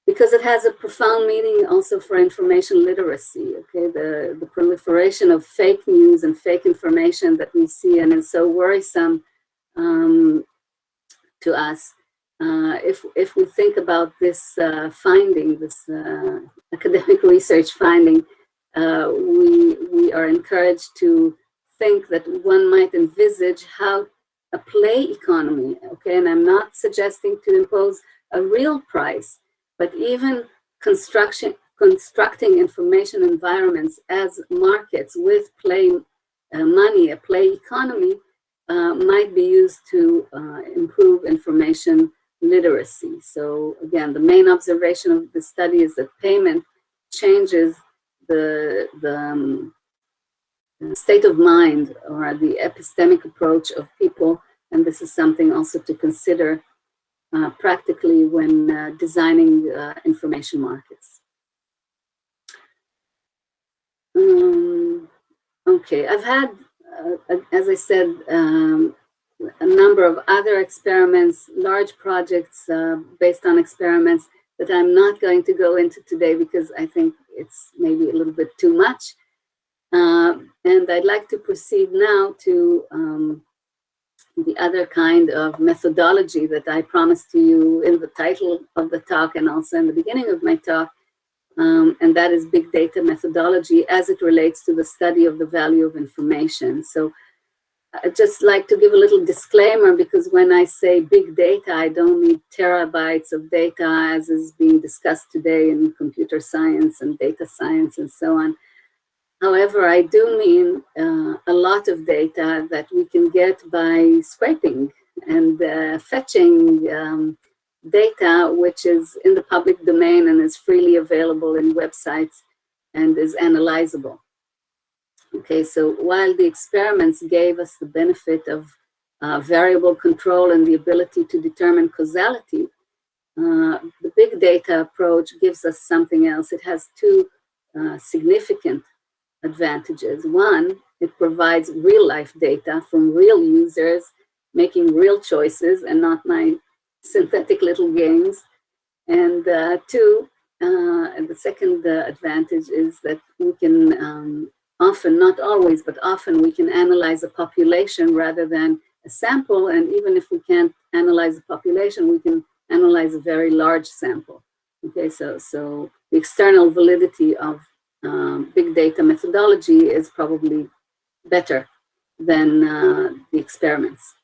[SPEAKER 1] because it has a profound meaning also for information literacy. Okay, the proliferation of fake news and fake information that we see and is so worrisome to us. If we think about this finding, this academic research finding, we are encouraged to think that one might envisage how a play economy, okay, and I'm not suggesting to impose a real price, but even constructing information environments as markets with play money, a play economy, might be used to improve information literacy. So again, the main observation of the study is that payment changes the state of mind or the epistemic approach of people, and this is something also to consider practically when designing information markets. Okay, I've had, as I said, a number of other experiments, large projects based on experiments that I'm not going to go into today because I think it's maybe a little bit too much. And I'd like to proceed now to the other kind of methodology that I promised to you in the title of the talk and also in the beginning of my talk, and that is big data methodology as it relates to the study of the value of information. So I'd just like to give a little disclaimer, because when I say big data, I don't mean terabytes of data as is being discussed today in computer science and data science and so on. However, I do mean a lot of data that we can get by scraping and fetching data which is in the public domain and is freely available in websites and is analyzable. Okay, so while the experiments gave us the benefit of variable control and the ability to determine causality, the big data approach gives us something else. It has two significant advantages. One, it provides real life data from real users making real choices and not my synthetic little games. And two, and the second advantage is that we can often, not always, but often we can analyze a population rather than a sample. And even if we can't analyze a population, we can analyze a very large sample. Okay, so the external validity of big data methodology is probably better than the experiments.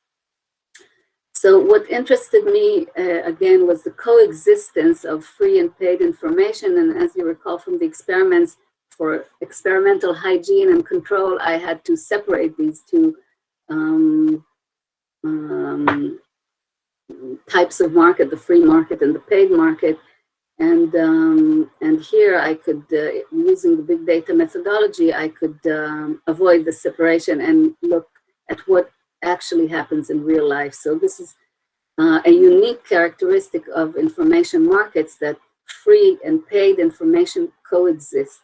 [SPEAKER 1] So what interested me, again, was the coexistence of free and paid information. And as you recall from the experiments, for experimental hygiene and control, I had to separate these two types of market, the free market and the paid market. And here I could, using the big data methodology, I could avoid the separation and look at what actually happens in real life. So this is a unique characteristic of information markets, that free and paid information coexist.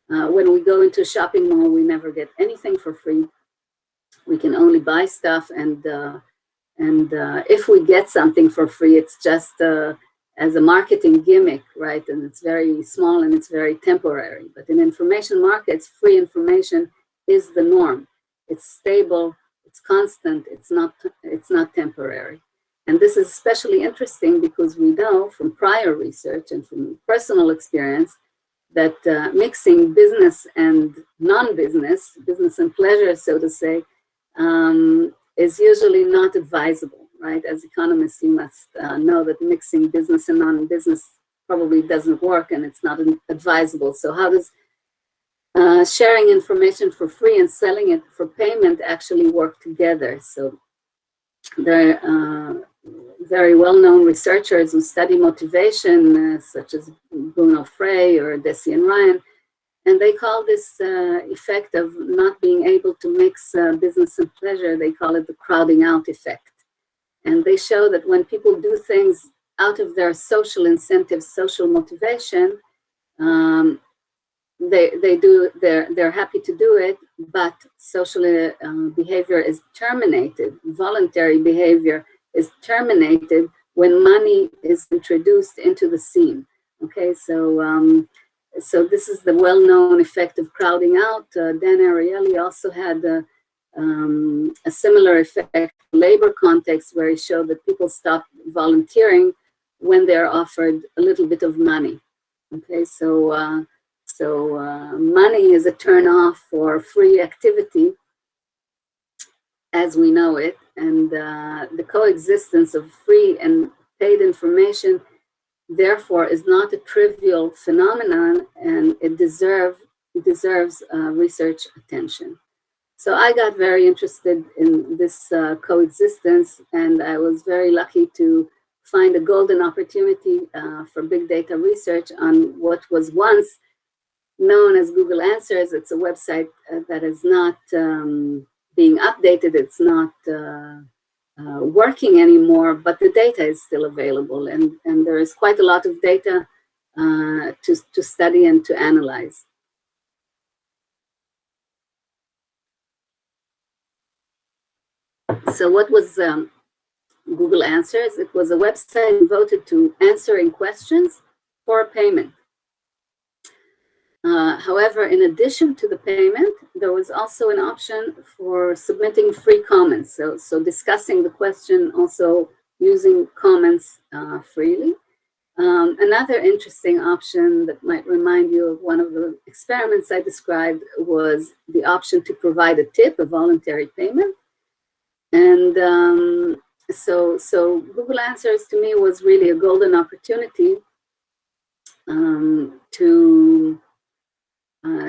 [SPEAKER 1] When we go into a shopping mall, we never get anything for free. We can only buy stuff, and if we get something for free, it's just as a marketing gimmick, right? And it's very small and it's very temporary. But in information markets, free information is the norm. It's stable, it's constant, it's not temporary. And this is especially interesting because we know from prior research and from personal experience that mixing business and non-business, business and pleasure, so to say, is usually not advisable, right? As economists, you must know that mixing business and non-business probably doesn't work, and it's not advisable. So how does sharing information for free and selling it for payment actually work together? So there are very well-known researchers who study motivation, such as Bruno Frey or Deci and Ryan, and they call this effect of not being able to mix business and pleasure, they call it the crowding out effect. And they show that when people do things out of their social incentives, social motivation, they're happy to do it, but social behavior is terminated. Voluntary behavior is terminated when money is introduced into the scene. Okay, so this is the well-known effect of crowding out. Dan Ariely also had a similar effect in labor context, where he showed that people stop volunteering when they're offered a little bit of money. Okay, so money is a turn-off for free activity as we know it, and the coexistence of free and paid information therefore is not a trivial phenomenon, and it deserves research attention. So I got very interested in this coexistence, and I was very lucky to find a golden opportunity for big data research on what was once known as Google Answers. It's a website that is not being updated. It's not working anymore, but the data is still available, and there is quite a lot of data to study and to analyze. So what was Google Answers? It was a website devoted to answering questions for a payment. However, in addition to the payment, there was also an option for submitting free comments. So discussing the question, also using comments freely. Another interesting option that might remind you of one of the experiments I described was the option to provide a tip, a voluntary payment. And so Google Answers to me was really a golden opportunity to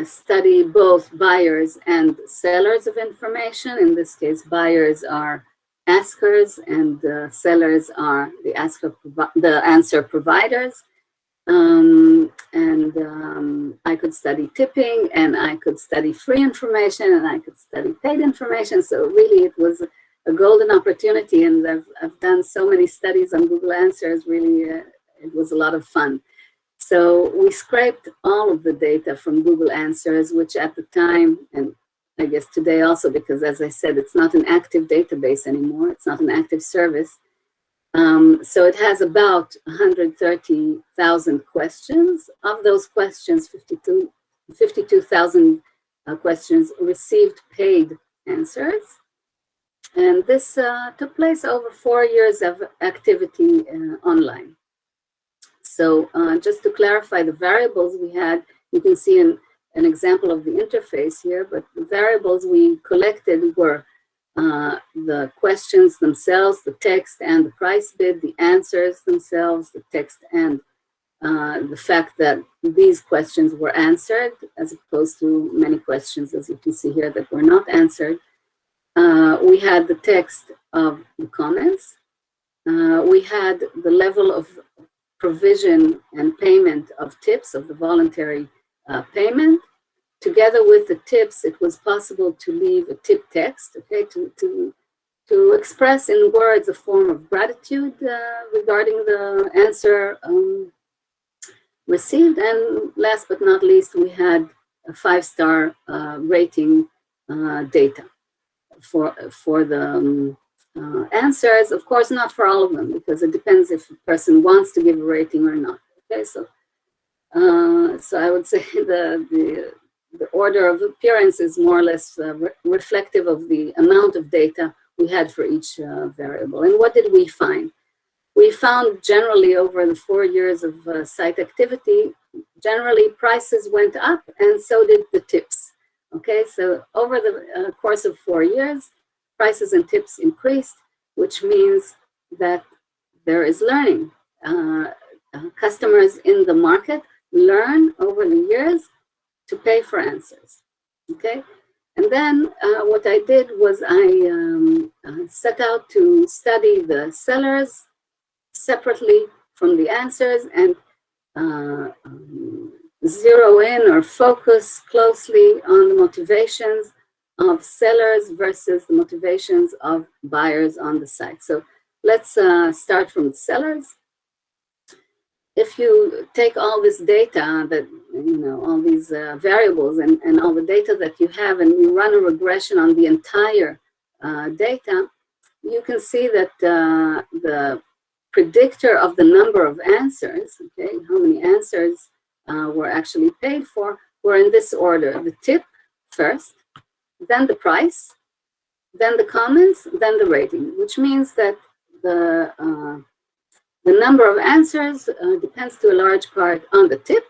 [SPEAKER 1] study both buyers and sellers of information. In this case, buyers are askers and sellers are the answer providers. I could study tipping, and I could study free information, and I could study paid information. So really, it was a golden opportunity, and I've done so many studies on Google Answers. Really, it was a lot of fun. So we scraped all of the data from Google Answers, which at the time, and I guess today also, because as I said, it's not an active database anymore. It's not an active service. So it has about 130,000 questions. Of those questions, 52,000 questions received paid answers. And this took place over 4 years of activity online. So just to clarify the variables we had, you can see an example of the interface here, but the variables we collected were the questions themselves, the text and the price bid, the answers themselves, the text and the fact that these questions were answered, as opposed to many questions, as you can see here, that were not answered. We had the text of the comments. We had the level of provision and payment of tips, of the voluntary payment. Together with the tips, it was possible to leave a tip text, okay, to express in words a form of gratitude regarding the answer received. And last but not least, we had a 5-star rating data for the answers. Of course, not for all of them, because it depends if a person wants to give a rating or not. Okay, so I would say the order of appearance is more or less reflective of the amount of data we had for each variable. And what did we find? We found generally over the 4 years of site activity, generally prices went up, and so did the tips. Okay, so over the course of 4 years, prices and tips increased, which means that there is learning. Customers in the market learn over the years to pay for answers, okay? And then what I did was I set out to study the sellers separately from the answers and zero in or focus closely on the motivations of sellers versus the motivations of buyers on the site. So let's start from the sellers. If you take all this data that, you know, all these variables and all the data that you have, and you run a regression on the entire data, you can see that the predictor of the number of answers, okay, how many answers were actually paid for, were in this order: the tip first, then the price, then the comments, then the rating, which means that the number of answers depends to a large part on the tip,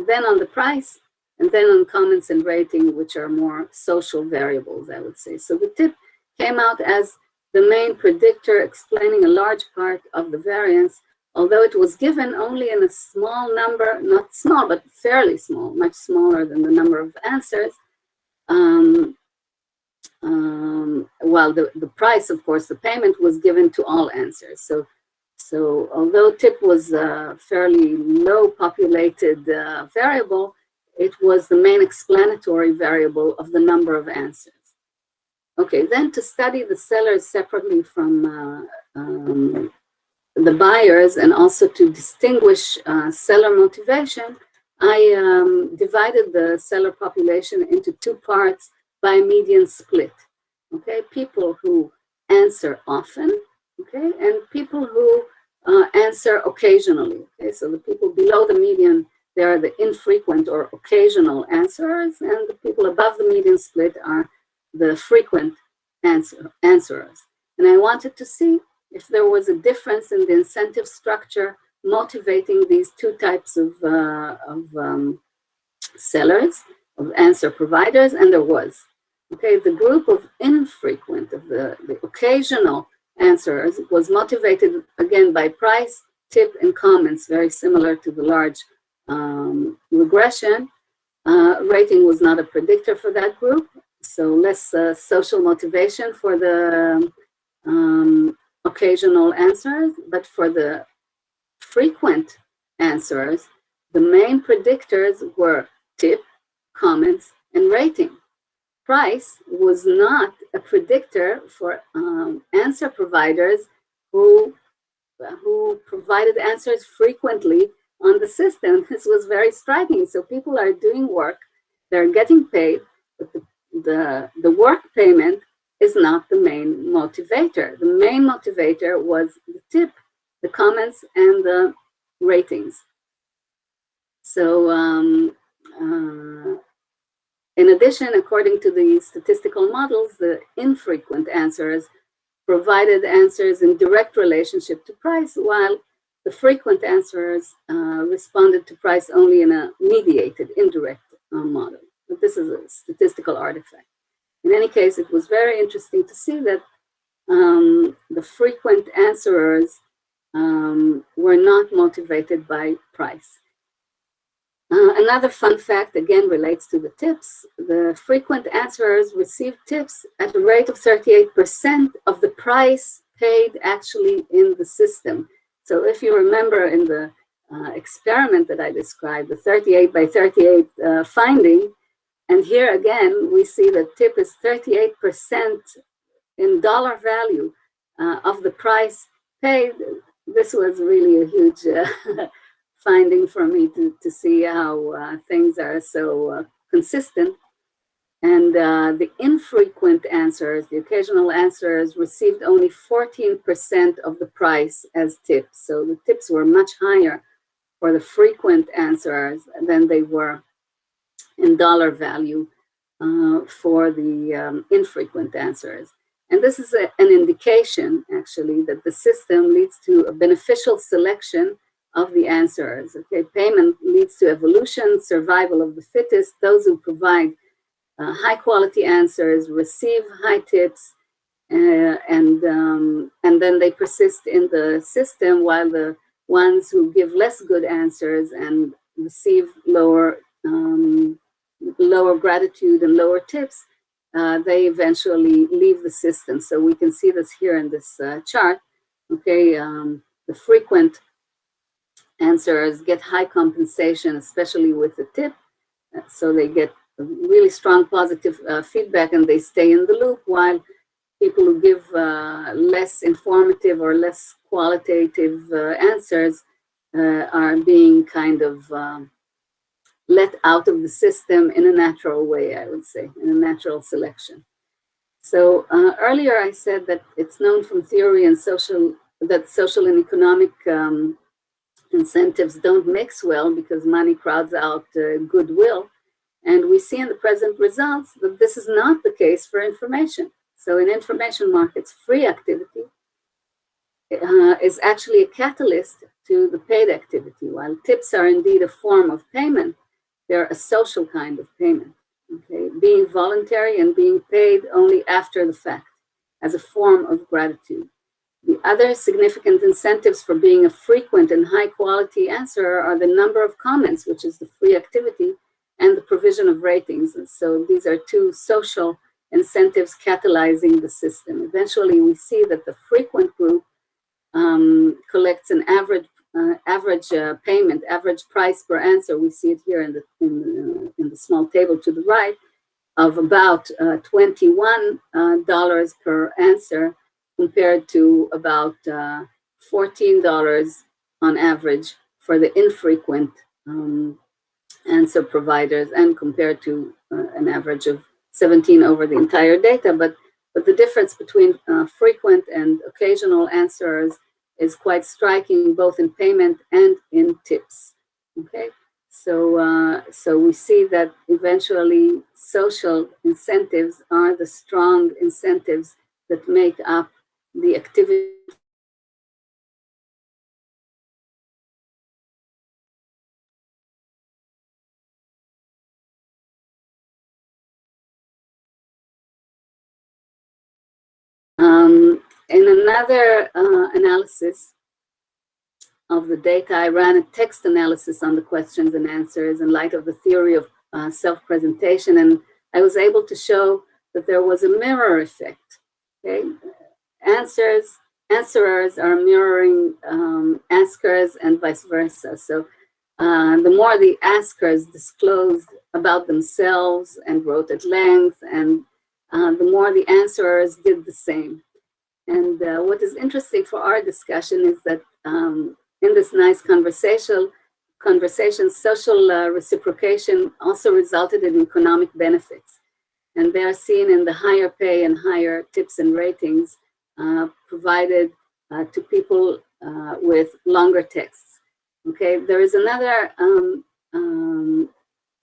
[SPEAKER 1] then on the price, and then on comments and rating, which are more social variables, I would say. So the tip came out as the main predictor, explaining a large part of the variance, although it was given only in a small number, not small, but fairly small, much smaller than the number of answers. While the price, of course, the payment was given to all answers. So although tip was a fairly low populated variable, it was the main explanatory variable of the number of answers. Okay, then to study the sellers separately from the buyers, and also to distinguish seller motivation, I divided the seller population into 2 parts by a median split. Okay, people who answer often, okay, and people who answer occasionally. Okay, so the people below the median they are the infrequent or occasional answerers, and the people above the median split are the frequent answerers. And I wanted to see if there was a difference in the incentive structure motivating these two types of sellers, of answer providers, and there was. Okay, the group of infrequent, of the occasional answerers was motivated again by price, tip, and comments, very similar to the large regression. Rating was not a predictor for that group, so less social motivation for the occasional answers, but for the frequent answers, the main predictors were tip, comments, and rating. Price was not a predictor for answer providers who provided answers frequently on the system. This was very striking. So people are doing work, they're getting paid, but the work payment is not the main motivator. The main motivator was the tip, the comments, and the ratings. So in addition, according to the statistical models, the infrequent answers provided answers in direct relationship to price, while the frequent answers responded to price only in a mediated, indirect model. But this is a statistical artifact. In any case, it was very interesting to see that the frequent answerers were not motivated by price. Another fun fact, again, relates to the tips. The frequent answerers received tips at a rate of 38% of the price paid actually in the system. So if you remember in the experiment that I described, the 38 by 38 finding, and here again, we see that tip is 38% in dollar value of the price paid. This was really a huge finding for me to see how things are so consistent. And the infrequent answers, the occasional answers, received only 14% of the price as tips. So the tips were much higher for the frequent answers than they were in dollar value for the infrequent answers. And this is an indication, actually, that the system leads to a beneficial selection of the answers. Okay, payment leads to evolution, survival of the fittest. Those who provide high quality answers receive high tips, and then they persist in the system, while the ones who give less good answers and receive lower gratitude and lower tips, they eventually leave the system. So we can see this here in this chart. Okay, the frequent answers get high compensation, especially with the tip. So they get really strong positive feedback and they stay in the loop, while people who give less informative or less qualitative answers are being kind of let out of the system in a natural way, I would say, in a natural selection. So earlier I said that it's known from theory and that social and economic incentives don't mix well because money crowds out goodwill. And we see in the present results that this is not the case for information. So in information markets, free activity is actually a catalyst to the paid activity. While tips are indeed a form of payment, they're a social kind of payment, okay? Being voluntary and being paid only after the fact as a form of gratitude. The other significant incentives for being a frequent and high quality answerer are the number of comments, which is the free activity, and the provision of ratings. And so these are two social incentives catalyzing the system. Eventually, we see that the frequent group collects an average payment, average price per answer. We see it here in the small table to the right, of about $21 per answer, compared to about $14 on average for the infrequent answer providers, and compared to an average of 17 over the entire data. But the difference between frequent and occasional answers is quite striking, both in payment and in tips. Okay, So we see that eventually social incentives are the strong incentives that make up the activity. In another analysis of the data, I ran a text analysis on the questions and answers in light of the theory of self-presentation, and I was able to show that there was a mirror effect. Okay, answerers are mirroring askers and vice versa. So the more the askers disclosed about themselves and wrote at length, and the more the answerers did the same. And what is interesting for our discussion is that in this nice conversation, social reciprocation also resulted in economic benefits. And they are seen in the higher pay and higher tips and ratings provided to people with longer texts. Okay, there is another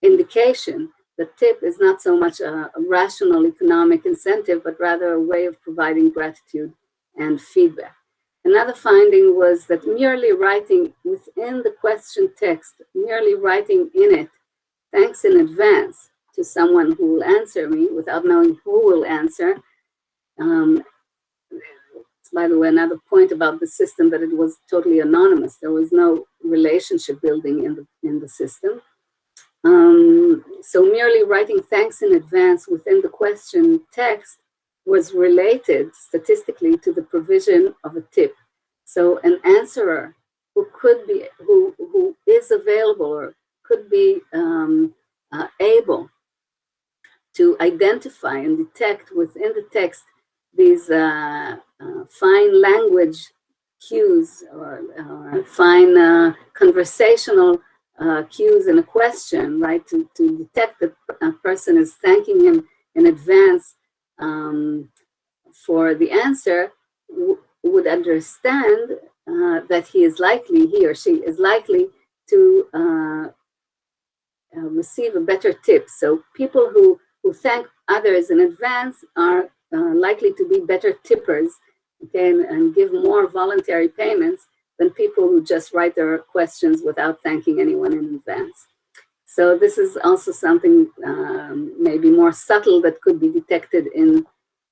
[SPEAKER 1] indication that tip is not so much a rational economic incentive, but rather a way of providing gratitude and feedback. Another finding was that merely writing within the question text, merely writing in it, thanks in advance to someone who will answer me without knowing who will answer. By the way, another point about the system, that it was totally anonymous. There was no relationship building in the system. So merely writing thanks in advance within the question text was related statistically to the provision of a tip. So an answerer who is available or could be able to identify and detect within the text these fine language cues or fine conversational cues in a question, right? To detect that a person is thanking him in advance for the answer, would understand that he or she is likely to receive a better tip. So people who thank others in advance are likely to be better tippers, okay, and give more voluntary payments than people who just write their questions without thanking anyone in advance. So this is also something maybe more subtle that could be detected in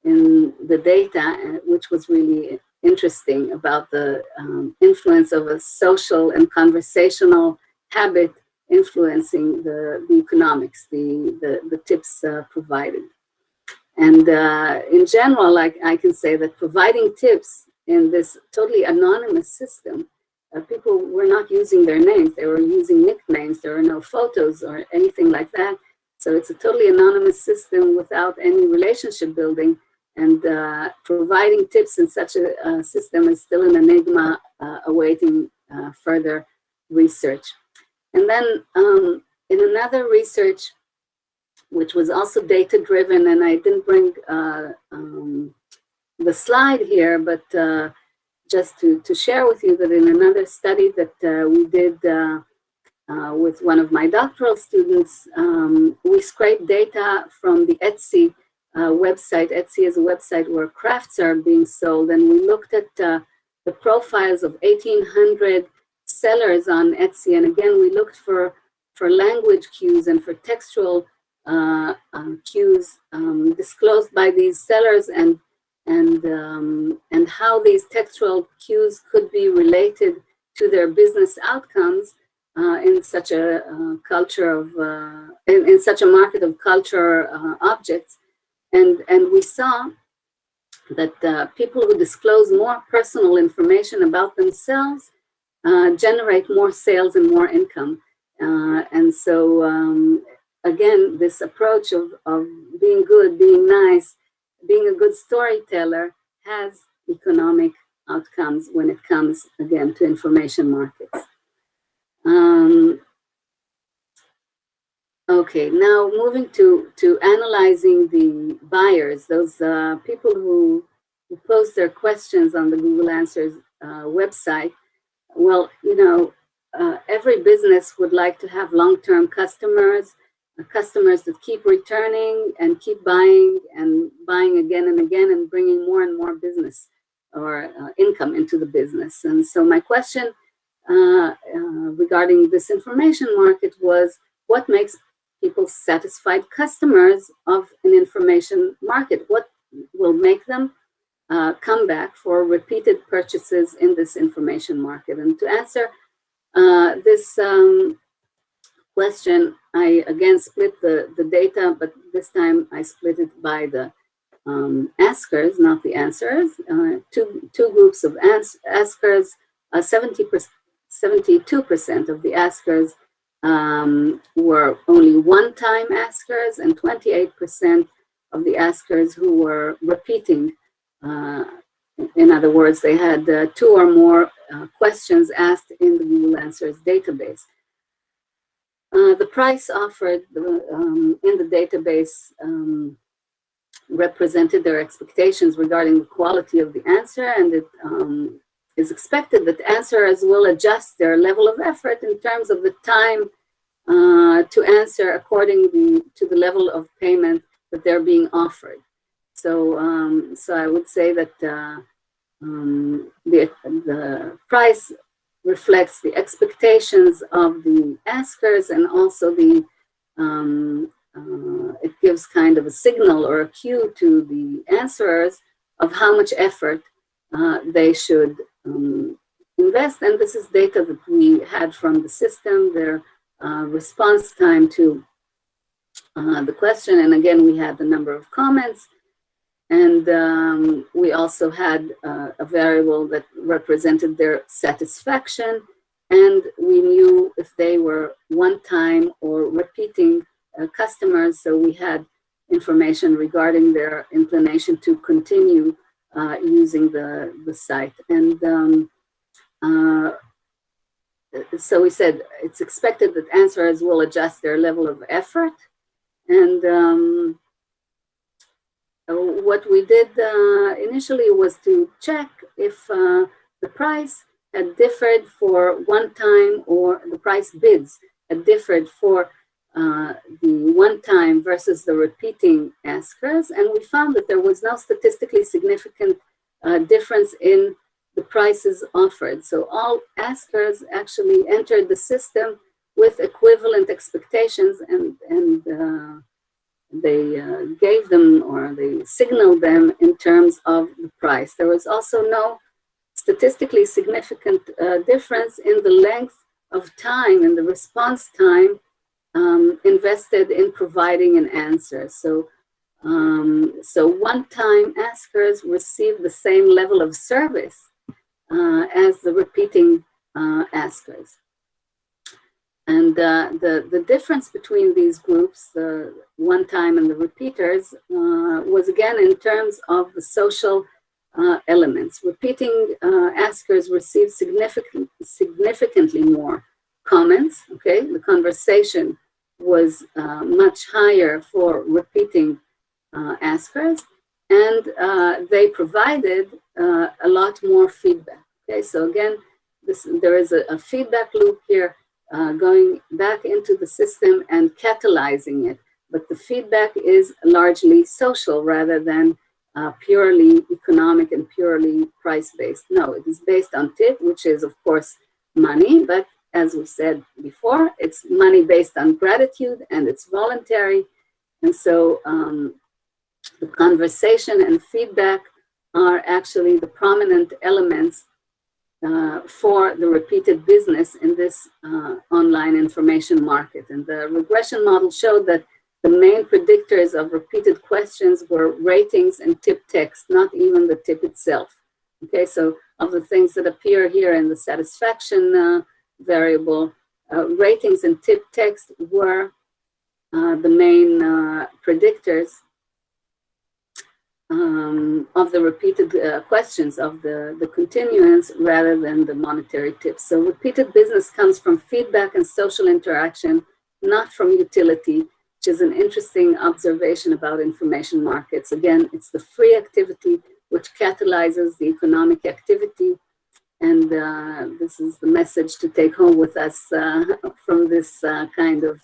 [SPEAKER 1] the data, which was really interesting about the influence of a social and conversational habit influencing the economics, the tips provided. And in general, I can say that providing tips in this totally anonymous system, people were not using their names, they were using nicknames, there were no photos or anything like that. So it's a totally anonymous system without any relationship building, and providing tips in such a system is still an enigma awaiting further research. And then in another research, which was also data-driven, and I didn't bring the slide here, but just to share with you that in another study that we did with one of my doctoral students, we scraped data from the Etsy website. Etsy is a website where crafts are being sold, and we looked at the profiles of 1,800 sellers on Etsy, and again, we looked for language cues and for textual cues disclosed by these sellers, and how these textual cues could be related to their business outcomes in such a culture of in such a market of culture objects, and we saw that people who disclose more personal information about themselves generate more sales and more income, and so. Again, this approach of being good, being nice, being a good storyteller has economic outcomes when it comes, again, to information markets. Okay, now moving to analyzing the buyers, those people who post their questions on the Google Answers website. Well, you know, every business would like to have long-term customers, customers that keep returning and keep buying and buying again and again and bringing more and more business or income into the business. And so my question regarding this information market was, what makes people satisfied customers of an information market? What will make them come back for repeated purchases in this information market? And to answer this question, I again split the data, but this time I split it by the askers, not the answers. Two groups of askers. 72% of the askers were only one-time askers, and 28% of the askers who were repeating. In other words, they had 2 or more questions asked in the Google Answers database. The price offered in the database represented their expectations regarding the quality of the answer, and it is expected that answerers will adjust their level of effort in terms of the time to answer according to the level of payment that they're being offered. So, so I would say that the price reflects the expectations of the askers, and also the it gives kind of a signal or a cue to the answerers of how much effort they should invest. And this is data that we had from the system, their response time to the question. And again, we had the number of comments. And we also had a variable that represented their satisfaction. And we knew if they were one-time or repeating customers. So we had information regarding their inclination to continue using the site. And so we said it's expected that answerers will adjust their level of effort. And what we did initially was to check if the price had differed for one time, or the price bids had differed for the one time versus the repeating askers. And we found that there was no statistically significant difference in the prices offered. So all askers actually entered the system with equivalent expectations, and they gave them, or they signaled them in terms of the price. There was also no statistically significant difference in the length of time and the response time invested in providing an answer. So, so one-time askers received the same level of service as the repeating askers. And the difference between these groups, the one-time and the repeaters, was again in terms of the social elements. Repeating askers received significantly more comments. Okay, the conversation was much higher for repeating askers, and they provided a lot more feedback. Okay, so again, there is a feedback loop here. Going back into the system and catalyzing it. But the feedback is largely social rather than purely economic and purely price-based. No, it is based on tip, which is, of course, money. But as we said before, it's money based on gratitude, and it's voluntary. And so the conversation and feedback are actually the prominent elements for the repeated business in this online information market. And the regression model showed that the main predictors of repeated questions were ratings and tip text, not even the tip itself. Okay, so of the things that appear here in the satisfaction variable, ratings and tip text were the main predictors of the repeated questions, of the continuance, rather than the monetary tips. So repeated business comes from feedback and social interaction, not from utility, which is an interesting observation about information markets. Again, it's the free activity which catalyzes the economic activity, And this is the message to take home with us from this kind of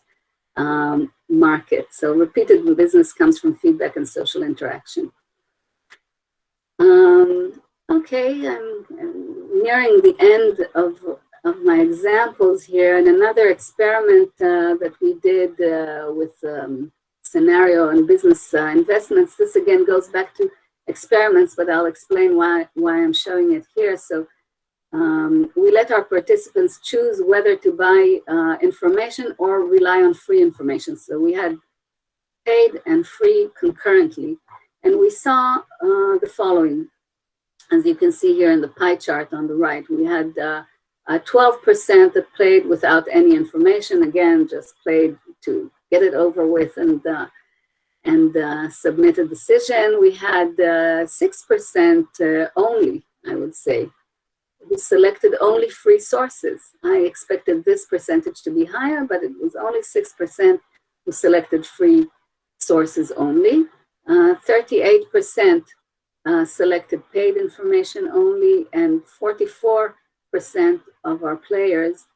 [SPEAKER 1] market. So repeated business comes from feedback and social interaction. Okay, I'm nearing the end of my examples here, and another experiment that we did with scenario and business investments. This again goes back to experiments, but I'll explain why I'm showing it here. So we let our participants choose whether to buy information or rely on free information. So we had paid and free concurrently, and we saw the following. As you can see here in the pie chart on the right, we had 12% that played without any information. Again, just played to get it over with and submit a decision. We had 6% only, I would say, who selected only free sources. I expected this percentage to be higher, but it was only 6% who selected free sources only. 38% selected paid information only, and 44% of our players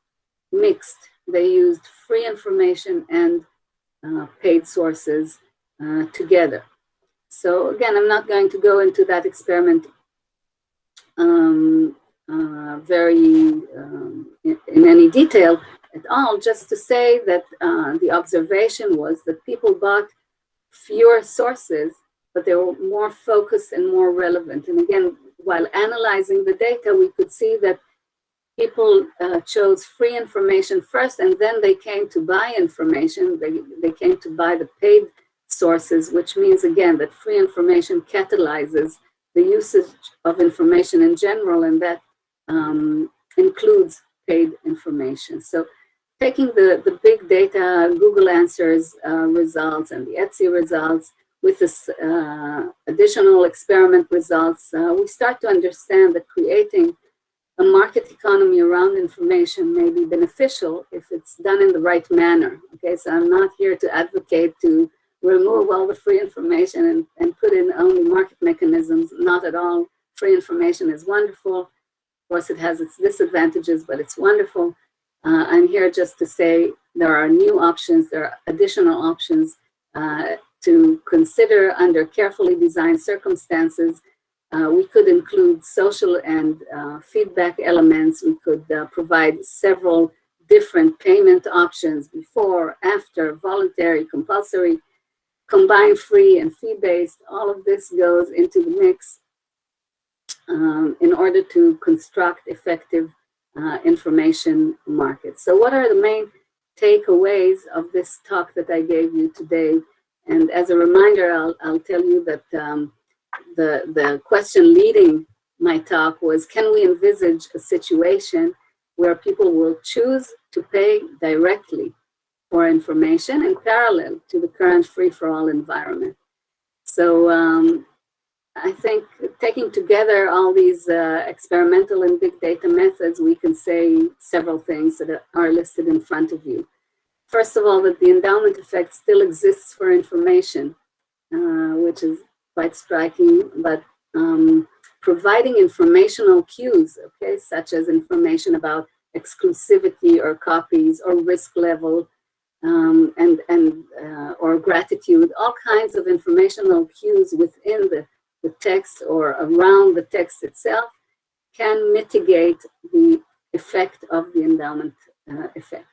[SPEAKER 1] mixed. They used free information and paid sources together. So again, I'm not going to go into that experiment in any detail at all, just to say that the observation was that people bought fewer sources, but they were more focused and more relevant. And again, while analyzing the data, we could see that people chose free information first, and then they came to buy information. They came to buy the paid sources, which means, again, that free information catalyzes the usage of information in general, and that includes paid information. So taking the big data, Google Answers results and the Etsy results, with this additional experiment results, we start to understand that creating a market economy around information may be beneficial if it's done in the right manner. Okay, so I'm not here to advocate to remove all the free information and put in only market mechanisms. Not at all. Free information is wonderful. Of course, it has its disadvantages, but it's wonderful. I'm here just to say there are new options, there are additional options to consider under carefully designed circumstances. We could include social and feedback elements. We could provide several different payment options: before, after, voluntary, compulsory, combined free and fee-based. All of this goes into the mix in order to construct effective information markets. So what are the main takeaways of this talk that I gave you today? And as a reminder, I'll tell you that the question leading my talk was, can we envisage a situation where people will choose to pay directly for information in parallel to the current free-for-all environment? So I think taking together all these experimental and big data methods, we can say several things that are listed in front of you. First of all, that the endowment effect still exists for information, which is quite striking, but providing informational cues, okay, such as information about exclusivity or copies or risk level, or gratitude, all kinds of informational cues within the text or around the text itself can mitigate the effect of the endowment effect.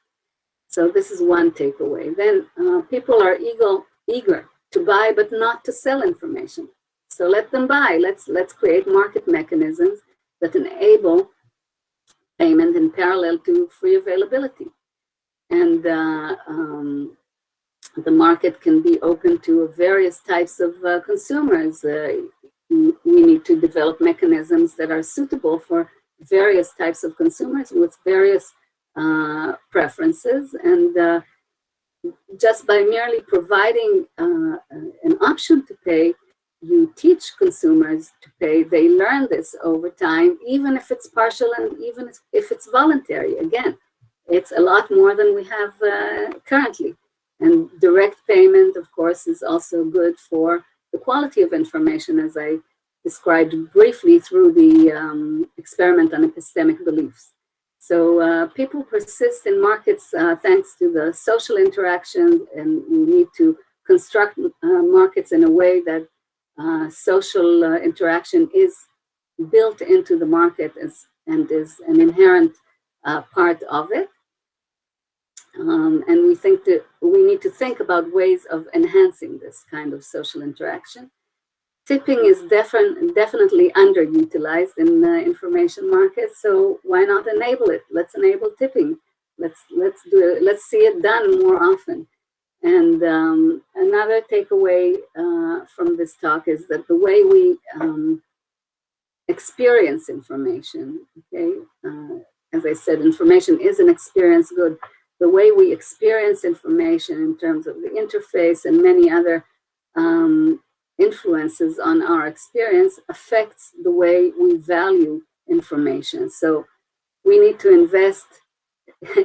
[SPEAKER 1] So this is one takeaway. Then people are eager to buy but not to sell information. So let them buy. Let's create market mechanisms that enable payment in parallel to free availability. And the market can be open to various types of consumers. We need to develop mechanisms that are suitable for various types of consumers with various preferences. And just by merely providing an option to pay, you teach consumers to pay. They learn this over time, even if it's partial and even if it's voluntary. Again, it's a lot more than we have currently. And direct payment, of course, is also good for the quality of information, as I described briefly through the experiment on epistemic beliefs. So people persist in markets thanks to the social interaction, and we need to construct markets in a way that social interaction is built into the market and is an inherent part of it. And we think that we need to think about ways of enhancing this kind of social interaction. Tipping is definitely underutilized in information markets, so why not enable it? Let's enable tipping. Let's do it. Let's see it done more often. And another takeaway from this talk is that the way we experience information, okay, as I said, information is an experience good. The way we experience information in terms of the interface and many other influences on our experience affects the way we value information. So we need to invest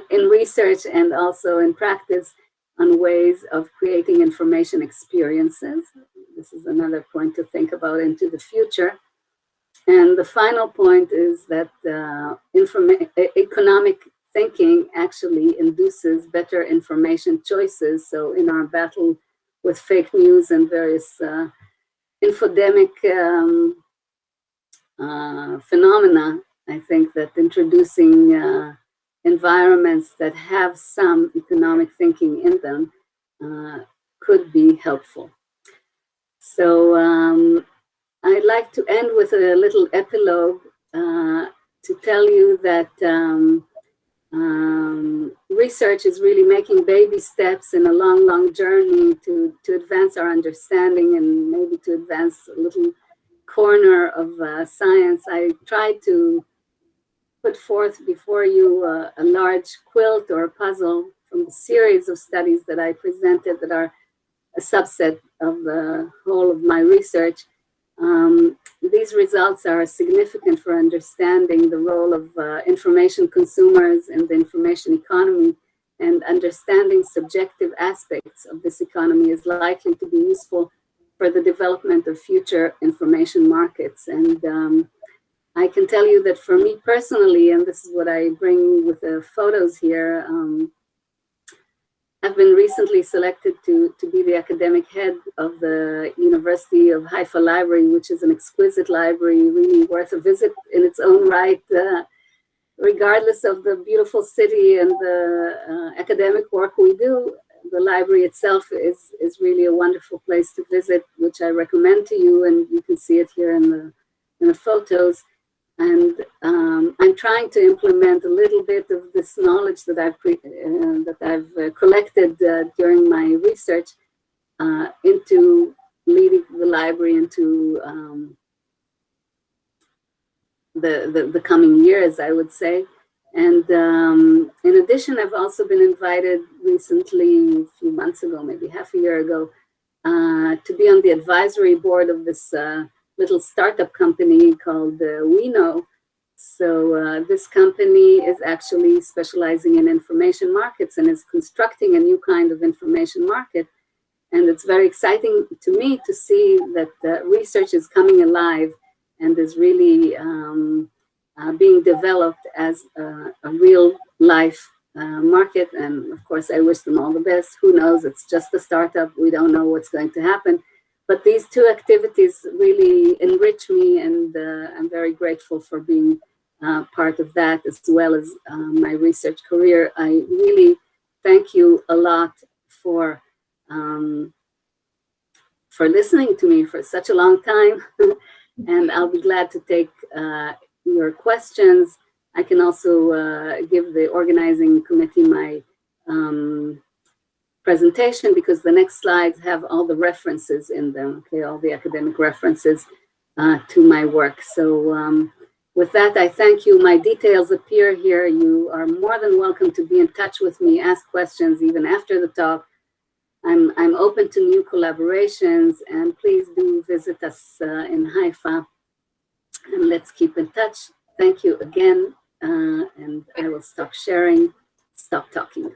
[SPEAKER 1] in research and also in practice on ways of creating information experiences. This is another point to think about into the future. And the final point is that economic thinking actually induces better information choices. So in our battle with fake news and various infodemic phenomena, I think that introducing environments that have some economic thinking in them could be helpful. So I'd like to end with a little epilogue to tell you that research is really making baby steps in a long, long journey to advance our understanding and maybe to advance a little corner of science. I tried to put forth before you a large quilt or a puzzle from the series of studies that I presented that are a subset of the whole of my research. These results are significant for understanding the role of information consumers in the information economy, and understanding subjective aspects of this economy is likely to be useful for the development of future information markets. And I can tell you that for me personally, and this is what I bring with the photos here, I've been recently selected to be the academic head of the University of Haifa Library, which is an exquisite library, really worth a visit in its own right, regardless of the beautiful city and the academic work we do. The library itself is really a wonderful place to visit, which I recommend to you, and you can see it here in the photos. And I'm trying to implement a little bit of this knowledge that I've collected during my research into leading the library into the coming years, I would say. And in addition, I've also been invited recently, a few months ago, maybe half a year ago, to be on the advisory board of this little startup company called Keynote. So this company is actually specializing in information markets and is constructing a new kind of information market. And it's very exciting to me to see that research is coming alive and is really being developed as a real life market. And of course, I wish them all the best. Who knows? It's just a startup. We don't know what's going to happen. But these two activities really enrich me, and I'm very grateful for being part of that, as well as my research career. I really thank you a lot for listening to me for such a long time, and I'll be glad to take your questions. I can also give the organizing committee my presentation, because the next slides have all the references in them, okay, all the academic references to my work. So with that, I thank you. My details appear here. You are more than welcome to be in touch with me, ask questions even after the talk. I'm open to new collaborations, and please do visit us in Haifa, and let's keep in touch. Thank you again, and I will stop sharing, stop talking.